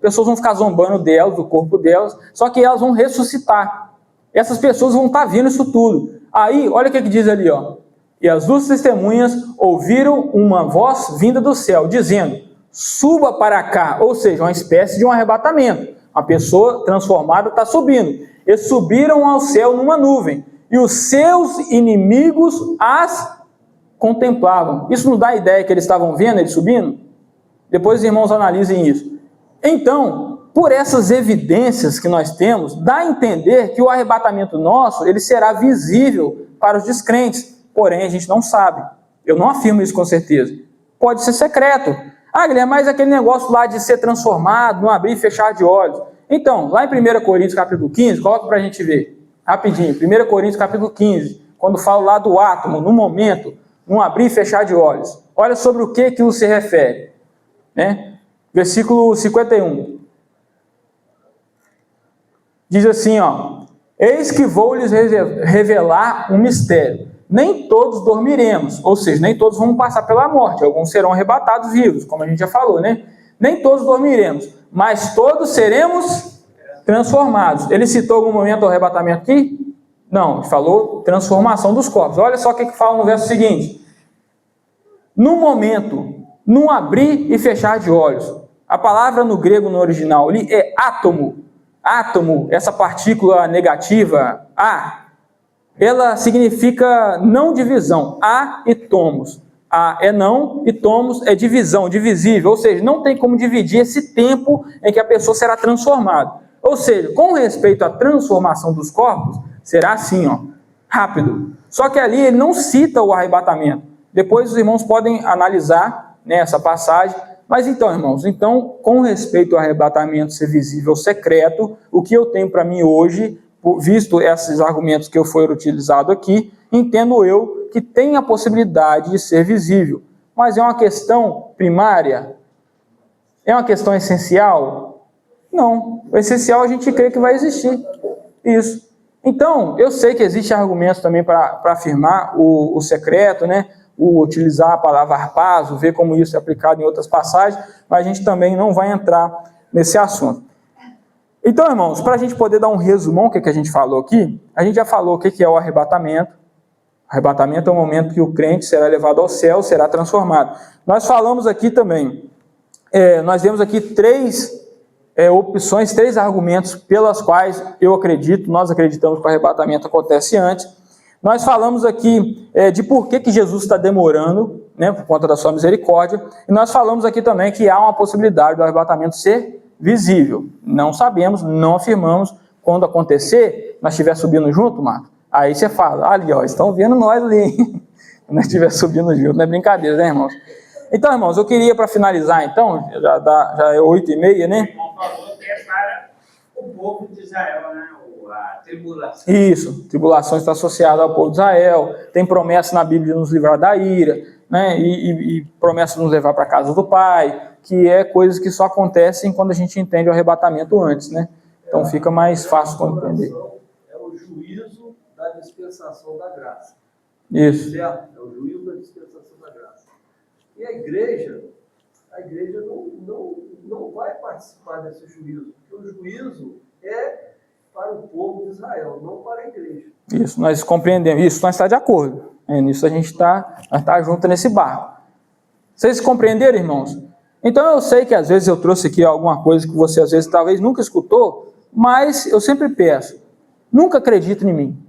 pessoas vão ficar zombando delas, do corpo delas, só que elas vão ressuscitar. Essas pessoas vão estar vendo isso tudo. Aí, olha o que diz ali, ó. E as 2 testemunhas ouviram uma voz vinda do céu, dizendo, suba para cá, ou seja, uma espécie de um arrebatamento. A pessoa transformada está subindo. Eles subiram ao céu numa nuvem, e os seus inimigos as contemplavam. Isso não dá a ideia que eles estavam vendo eles subindo? Depois os irmãos analisem isso. Então, por essas evidências que nós temos, dá a entender que o arrebatamento nosso, ele será visível para os descrentes. Porém, a gente não sabe. Eu não afirmo isso com certeza. Pode ser secreto. Ah, Guilherme, mas aquele negócio lá de ser transformado, não abrir e fechar de olhos. Então, lá em 1 Coríntios capítulo 15, coloca para a gente ver, rapidinho, 1 Coríntios capítulo 15, quando fala lá do átomo, no momento, não abrir e fechar de olhos. Olha sobre o que isso se refere. Né? Versículo 51. Diz assim, ó, eis que vou lhes revelar um mistério. Nem todos dormiremos, ou seja, nem todos vão passar pela morte, alguns serão arrebatados vivos, como a gente já falou, né? Nem todos dormiremos, mas todos seremos transformados. Ele citou algum momento o arrebatamento aqui? Não, ele falou transformação dos corpos. Olha só o que fala no verso seguinte. No momento, num abrir e fechar de olhos. A palavra no grego, no original, ali é átomo. Átomo, essa partícula negativa, A, ela significa não divisão. A e tomos. A é não e tomos é divisão, divisível. Ou seja, não tem como dividir esse tempo em que a pessoa será transformada. Ou seja, com respeito à transformação dos corpos, será assim, ó, rápido. Só que ali ele não cita o arrebatamento. Depois os irmãos podem analisar, né, essa passagem. Mas então, irmãos, com respeito ao arrebatamento ser visível secreto, o que eu tenho para mim hoje, visto esses argumentos que foram utilizados aqui, entendo eu que tem a possibilidade de ser visível. Mas é uma questão primária? É uma questão essencial? Não. O essencial a gente crê que vai existir. Isso. Então, eu sei que existem argumentos também para afirmar o secreto, né? Utilizar a palavra harpazo, ver como isso é aplicado em outras passagens, mas a gente também não vai entrar nesse assunto. Então, irmãos, para a gente poder dar um resumão do que a gente falou aqui, a gente já falou o que é o arrebatamento. O arrebatamento é o momento que o crente será levado ao céu, será transformado. Nós falamos aqui também, nós vemos aqui 3 opções, 3 argumentos pelas quais nós acreditamos que o arrebatamento acontece antes. Nós falamos aqui de por que Jesus está demorando, né, por conta da sua misericórdia, e nós falamos aqui também que há uma possibilidade do arrebatamento ser visível. Não sabemos, não afirmamos. Quando acontecer, nós estiver subindo junto, Marcos, aí você fala, ali, ó, estão vendo nós ali. Quando nós estiver subindo junto, não é brincadeira, né, irmãos? Então, irmãos, eu queria, para finalizar, então, já é 8h30, né? O irmão falou que é para o povo de Israel, né? A tribulação. Isso, tribulação está associada ao povo de Israel, tem promessa na Bíblia de nos livrar da ira, né? E promessa de nos levar para a casa do Pai, que é coisas que só acontecem quando a gente entende o arrebatamento antes, né? Então fica mais fácil compreender. É o juízo da dispensação da graça. Isso. Certo? É o juízo da dispensação da graça. E a igreja não vai participar desse juízo, porque o juízo é para o povo de Israel, não para a igreja. Isso, nós compreendemos, isso nós estamos de acordo. Nisso a gente está junto nesse barco. Vocês compreenderam, irmãos? Então eu sei que às vezes eu trouxe aqui alguma coisa que você às vezes talvez nunca escutou, mas eu sempre peço, nunca acredite em mim.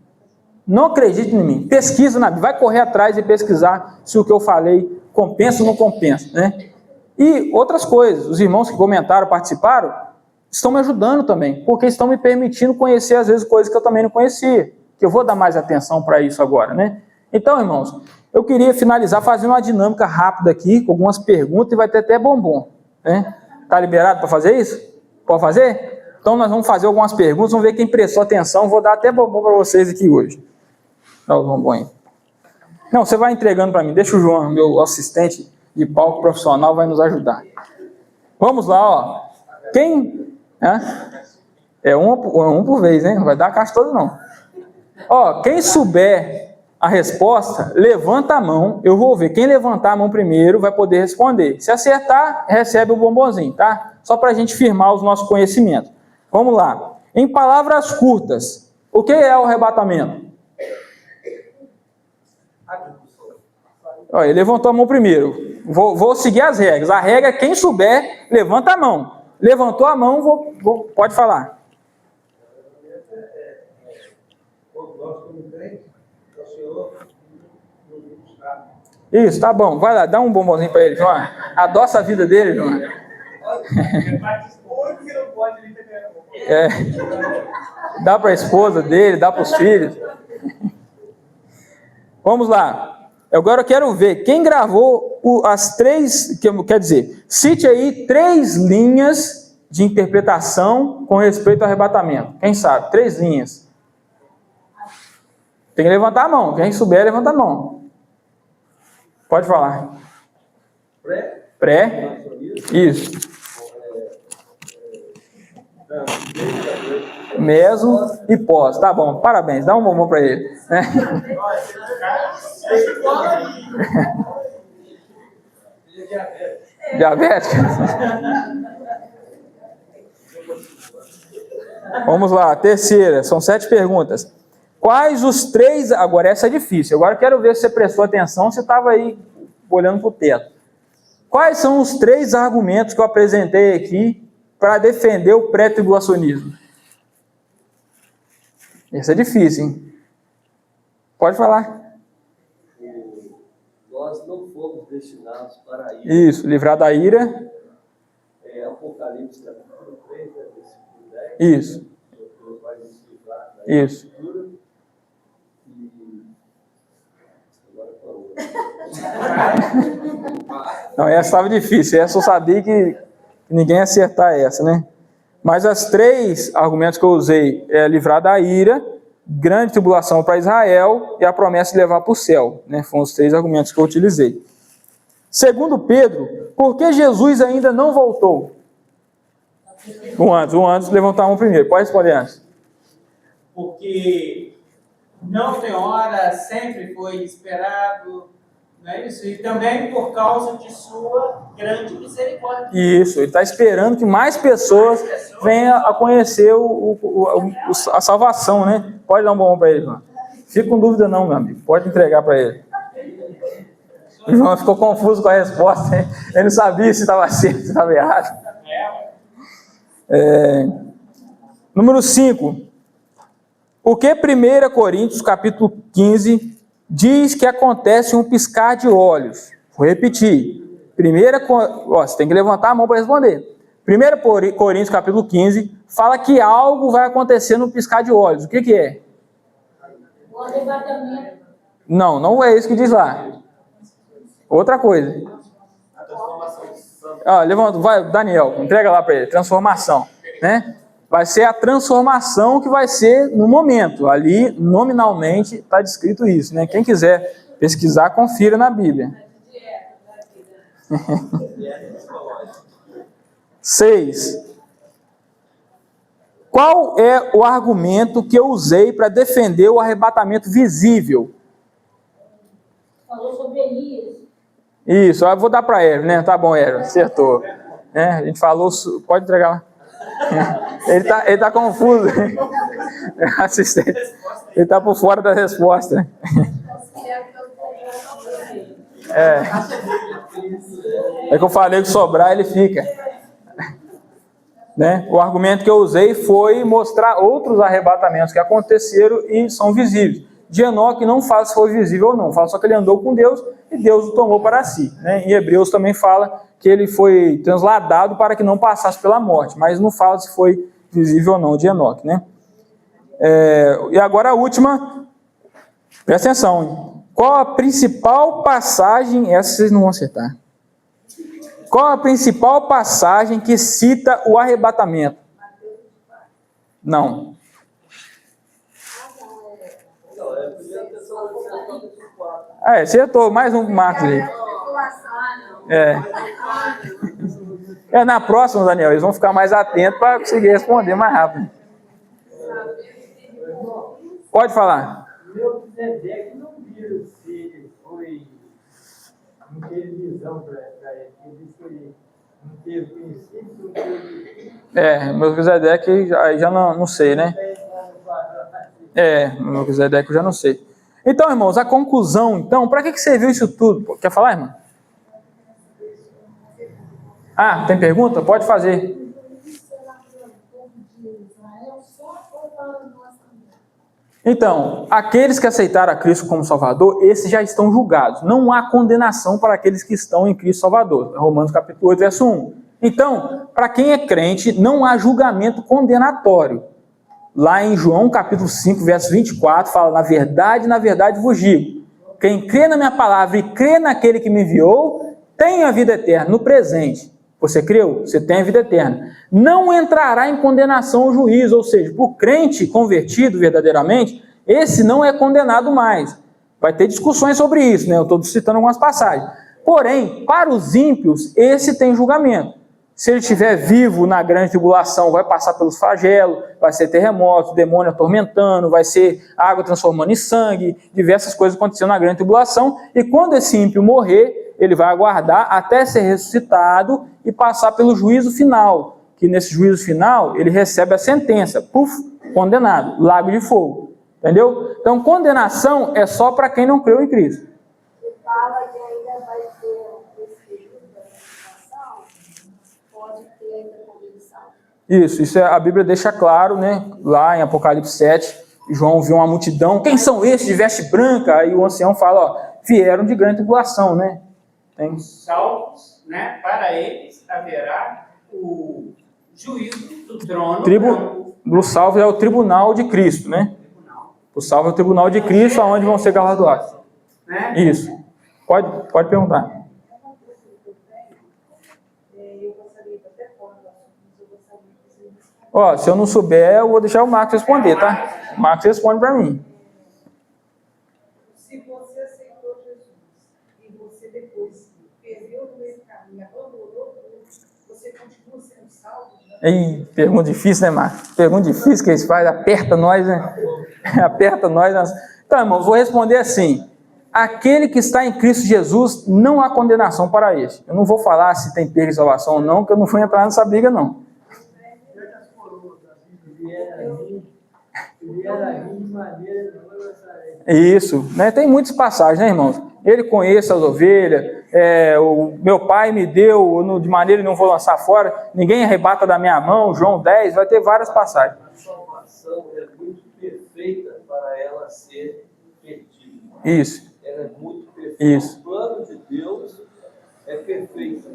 Não acredite em mim. Pesquisa na Bíblia, vai correr atrás e pesquisar se o que eu falei compensa ou não compensa, né? E outras coisas, os irmãos que comentaram, participaram, estão me ajudando também, porque estão me permitindo conhecer, às vezes, coisas que eu também não conhecia, que eu vou dar mais atenção para isso agora, né? Então, irmãos, eu queria finalizar fazendo uma dinâmica rápida aqui, com algumas perguntas, e vai ter até bombom, né? Tá liberado para fazer isso? Pode fazer? Então, nós vamos fazer algumas perguntas, vamos ver quem prestou atenção, vou dar até bombom para vocês aqui hoje. Dá os bombom aí. Não, você vai entregando para mim, deixa o João, meu assistente de palco profissional, vai nos ajudar. Vamos lá, ó. Quem... É um por vez, hein? Não vai dar a caixa toda, não. Ó, quem souber a resposta, levanta a mão, eu vou ver. Quem levantar a mão primeiro vai poder responder. Se acertar, recebe o bombonzinho, tá? Só para a gente firmar os nossos conhecimentos. Vamos lá. Em palavras curtas, o que é o arrebatamento? Ó, ele levantou a mão primeiro. Vou seguir as regras. A regra é quem souber, levanta a mão. Levantou a mão, pode falar. Isso, tá bom. Vai lá, dá um bombonzinho para ele, João. Adoça a vida dele, João. Dá para a esposa dele, dá para os filhos. Vamos lá. Agora eu quero ver quem gravou as 3, quer dizer, cite aí 3 linhas de interpretação com respeito ao arrebatamento. Quem sabe? 3 linhas. Tem que levantar a mão. Quem souber, levanta a mão. Pode falar. Pré. Isso. Meso e pós. Tá bom, parabéns. Dá um bombom para ele. Diabética. Vamos lá, terceira. São 7 perguntas. Quais os 3... Agora essa é difícil. Agora eu quero ver se você prestou atenção, se estava aí olhando para o teto. Quais são os 3 argumentos que eu apresentei aqui para defender o pré-tribulacionismo? Esse é difícil, hein? Pode falar. Nós não fomos destinados para a ira. Isso, livrar da ira. Apocalipse capítulo 3, versículo 10. Isso. Deus vai nos livrar da Isso. ira. Agora falou. Não, essa estava difícil. Essa eu sabia que ninguém ia acertar essa, né? Mas as 3 argumentos que eu usei é livrar da ira, grande tribulação para Israel e a promessa de levar para o céu, né? Foram os 3 argumentos que eu utilizei. Segundo Pedro, por que Jesus ainda não voltou? O antes levantar a mão primeiro. Pode responder antes. Porque não tem hora, sempre foi esperado, não é isso? E também por causa de sua grande misericórdia. Isso, ele está esperando que mais pessoas venham a conhecer a salvação, né? Pode dar um bombom para ele, João. Fica com dúvida não, meu amigo. Pode entregar para ele. O João ficou confuso com a resposta, hein? Ele não sabia se estava certo, se estava errado. Número 5. Por que 1 Coríntios, capítulo 15, diz que acontece um piscar de olhos? Vou repetir. Você tem que levantar a mão para responder. 1 Coríntios, capítulo 15, fala que algo vai acontecer no piscar de olhos. O que é? O arrebatamento. Não é isso que diz lá. Outra coisa. A transformação de santo. Levanta, vai, Daniel, entrega lá para ele. Transformação, né? Vai ser a transformação que vai ser no momento. Ali, nominalmente, está descrito isso, né? Quem quiser pesquisar, confira na Bíblia. 6. Qual é o argumento que eu usei para defender o arrebatamento visível? Falou sobre Elias. Isso, eu vou dar para Ero, né? Tá bom, Ero, acertou. A gente falou, pode entregar lá. Ele tá confuso. Assistente. Ele está por fora da resposta. É que eu falei que sobrar, ele fica. Né? O argumento que eu usei foi mostrar outros arrebatamentos que aconteceram e são visíveis. de Enoque não fala se foi visível ou não, fala só que ele andou com Deus e Deus o tomou para si. Né? Em Hebreus também fala que ele foi transladado para que não passasse pela morte, mas não fala se foi visível ou não de Enoque. Né? E agora a última, presta atenção, hein? Qual a principal passagem, essa vocês não vão acertar. Qual a principal passagem que cita o arrebatamento? Não. Acertou, mais um Marcos aí. Na próxima, Daniel, eles vão ficar mais atentos para conseguir responder mais rápido. Pode falar. Melquisedeque não viu se ele foi, não teve visão para ele. Ele disse que ele não teve princípio, não teve. Melquisedeque já não sei, né? Melquisedeque eu já não sei. Então, irmãos, a conclusão, então, para que serviu isso tudo? Quer falar, irmão? Tem pergunta? Pode fazer. Então, aqueles que aceitaram a Cristo como Salvador, esses já estão julgados. Não há condenação para aqueles que estão em Cristo Salvador. Romanos capítulo 8, verso 1. Então, para quem é crente, não há julgamento condenatório. Lá em João capítulo 5, verso 24, fala: na verdade vos digo, quem crê na minha palavra e crê naquele que me enviou, tem a vida eterna no presente. Você creu? Você tem a vida eterna. Não entrará em condenação ou juízo, ou seja, para o crente convertido verdadeiramente, esse não é condenado mais. Vai ter discussões sobre isso, né? Eu estou citando algumas passagens. Porém, para os ímpios, esse tem julgamento. Se ele estiver vivo na grande tribulação, vai passar pelos flagelos, vai ser terremoto, demônio atormentando, vai ser água transformando em sangue, diversas coisas acontecendo na grande tribulação, e quando esse ímpio morrer, ele vai aguardar até ser ressuscitado e passar pelo juízo final, que nesse juízo final ele recebe a sentença, condenado, lago de fogo, entendeu? Então condenação é só para quem não creu em Cristo. Você fala que ainda vai ter esse período da condenação, pode ter ainda condenação. Isso a Bíblia deixa claro, né? Lá em Apocalipse 7, João viu uma multidão, quem são esses de veste branca? Aí o ancião fala, vieram de grande tribulação, né? Os salvos, né? Para eles haverá o juízo do trono. Do salvo é o tribunal de Cristo, né? O salvo é o tribunal de Cristo, aonde vão ser galardoados. Né? Isso. Pode perguntar. Se eu não souber, eu vou deixar o Marcos responder, tá? O Marcos responde para mim. Se você aceitou Jesus e você depois perdeu no meio do caminho, abandonou tudo, você continua sendo salvo? Né? Pergunta difícil, né, Marcos? Pergunta difícil que eles fazem, aperta nós, né? Aperta nós. Então, irmão, vou responder assim. Aquele que está em Cristo Jesus, não há condenação para ele. Eu não vou falar se tem perda e salvação ou não, porque eu não fui entrar nessa briga, não. Isso, né? Tem muitas passagens, né, irmãos? Ele conhece as ovelhas, o meu pai me deu, de maneira que não vou lançar fora, ninguém arrebata da minha mão, João 10, vai ter várias passagens. A salvação é muito perfeita para ela ser perdida. Isso. Ela é muito perfeita. Isso. O plano de Deus é perfeito.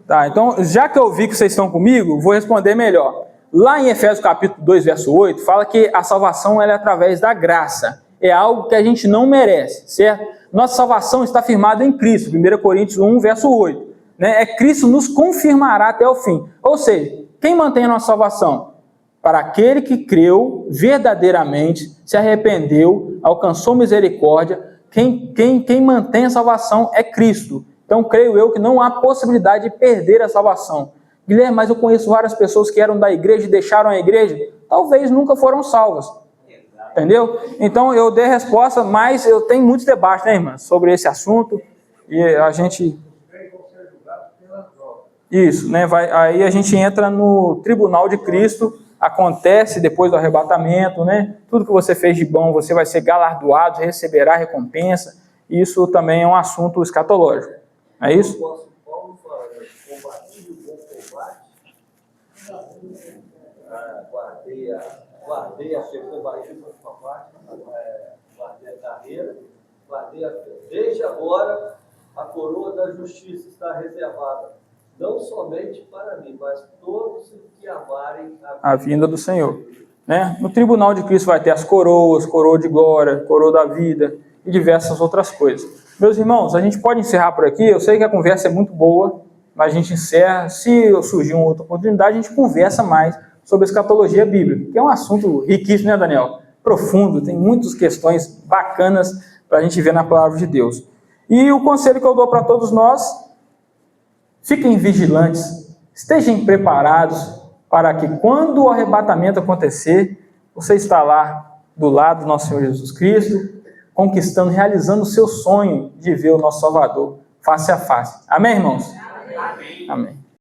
Tá, então, já que eu vi que vocês estão comigo, vou responder melhor. Lá em Efésios capítulo 2, verso 8, fala que a salvação ela é através da graça. É algo que a gente não merece, certo? Nossa salvação está firmada em Cristo, 1 Coríntios 1, verso 8. Né? Cristo nos confirmará até o fim. Ou seja, quem mantém a nossa salvação? Para aquele que creu verdadeiramente, se arrependeu, alcançou misericórdia, quem mantém a salvação é Cristo. Então, creio eu que não há possibilidade de perder a salvação. Guilherme, mas eu conheço várias pessoas que eram da igreja e deixaram a igreja, talvez nunca foram salvas. Entendeu? Então, eu dei a resposta, mas eu tenho muitos debates, né, irmã, sobre esse assunto, e a gente... Isso, né, aí a gente entra no tribunal de Cristo, acontece depois do arrebatamento, né, tudo que você fez de bom, você vai ser galardoado, receberá recompensa, isso também é um assunto escatológico, é isso? O apóstolo Paulo fala, combati o bom combate, guardei a ser combatido por sua parte, guardei a carreira, guardei a fé. Desde agora, a coroa da justiça está reservada, não somente para mim, mas todos que amarem a vinda do Senhor. Né? No tribunal de Cristo vai ter as coroas, coroa de glória, coroa da vida e diversas outras coisas. Meus irmãos, a gente pode encerrar por aqui. Eu sei que a conversa é muito boa, mas a gente encerra. Se surgir uma outra oportunidade, a gente conversa mais sobre a escatologia bíblica, que é um assunto riquíssimo, né, Daniel? Profundo, tem muitas questões bacanas para a gente ver na palavra de Deus. E o conselho que eu dou para todos nós: fiquem vigilantes, estejam preparados para que quando o arrebatamento acontecer, você está lá do lado do nosso Senhor Jesus Cristo, conquistando, realizando o seu sonho de ver o nosso Salvador face a face. Amém, irmãos? Amém. Amém.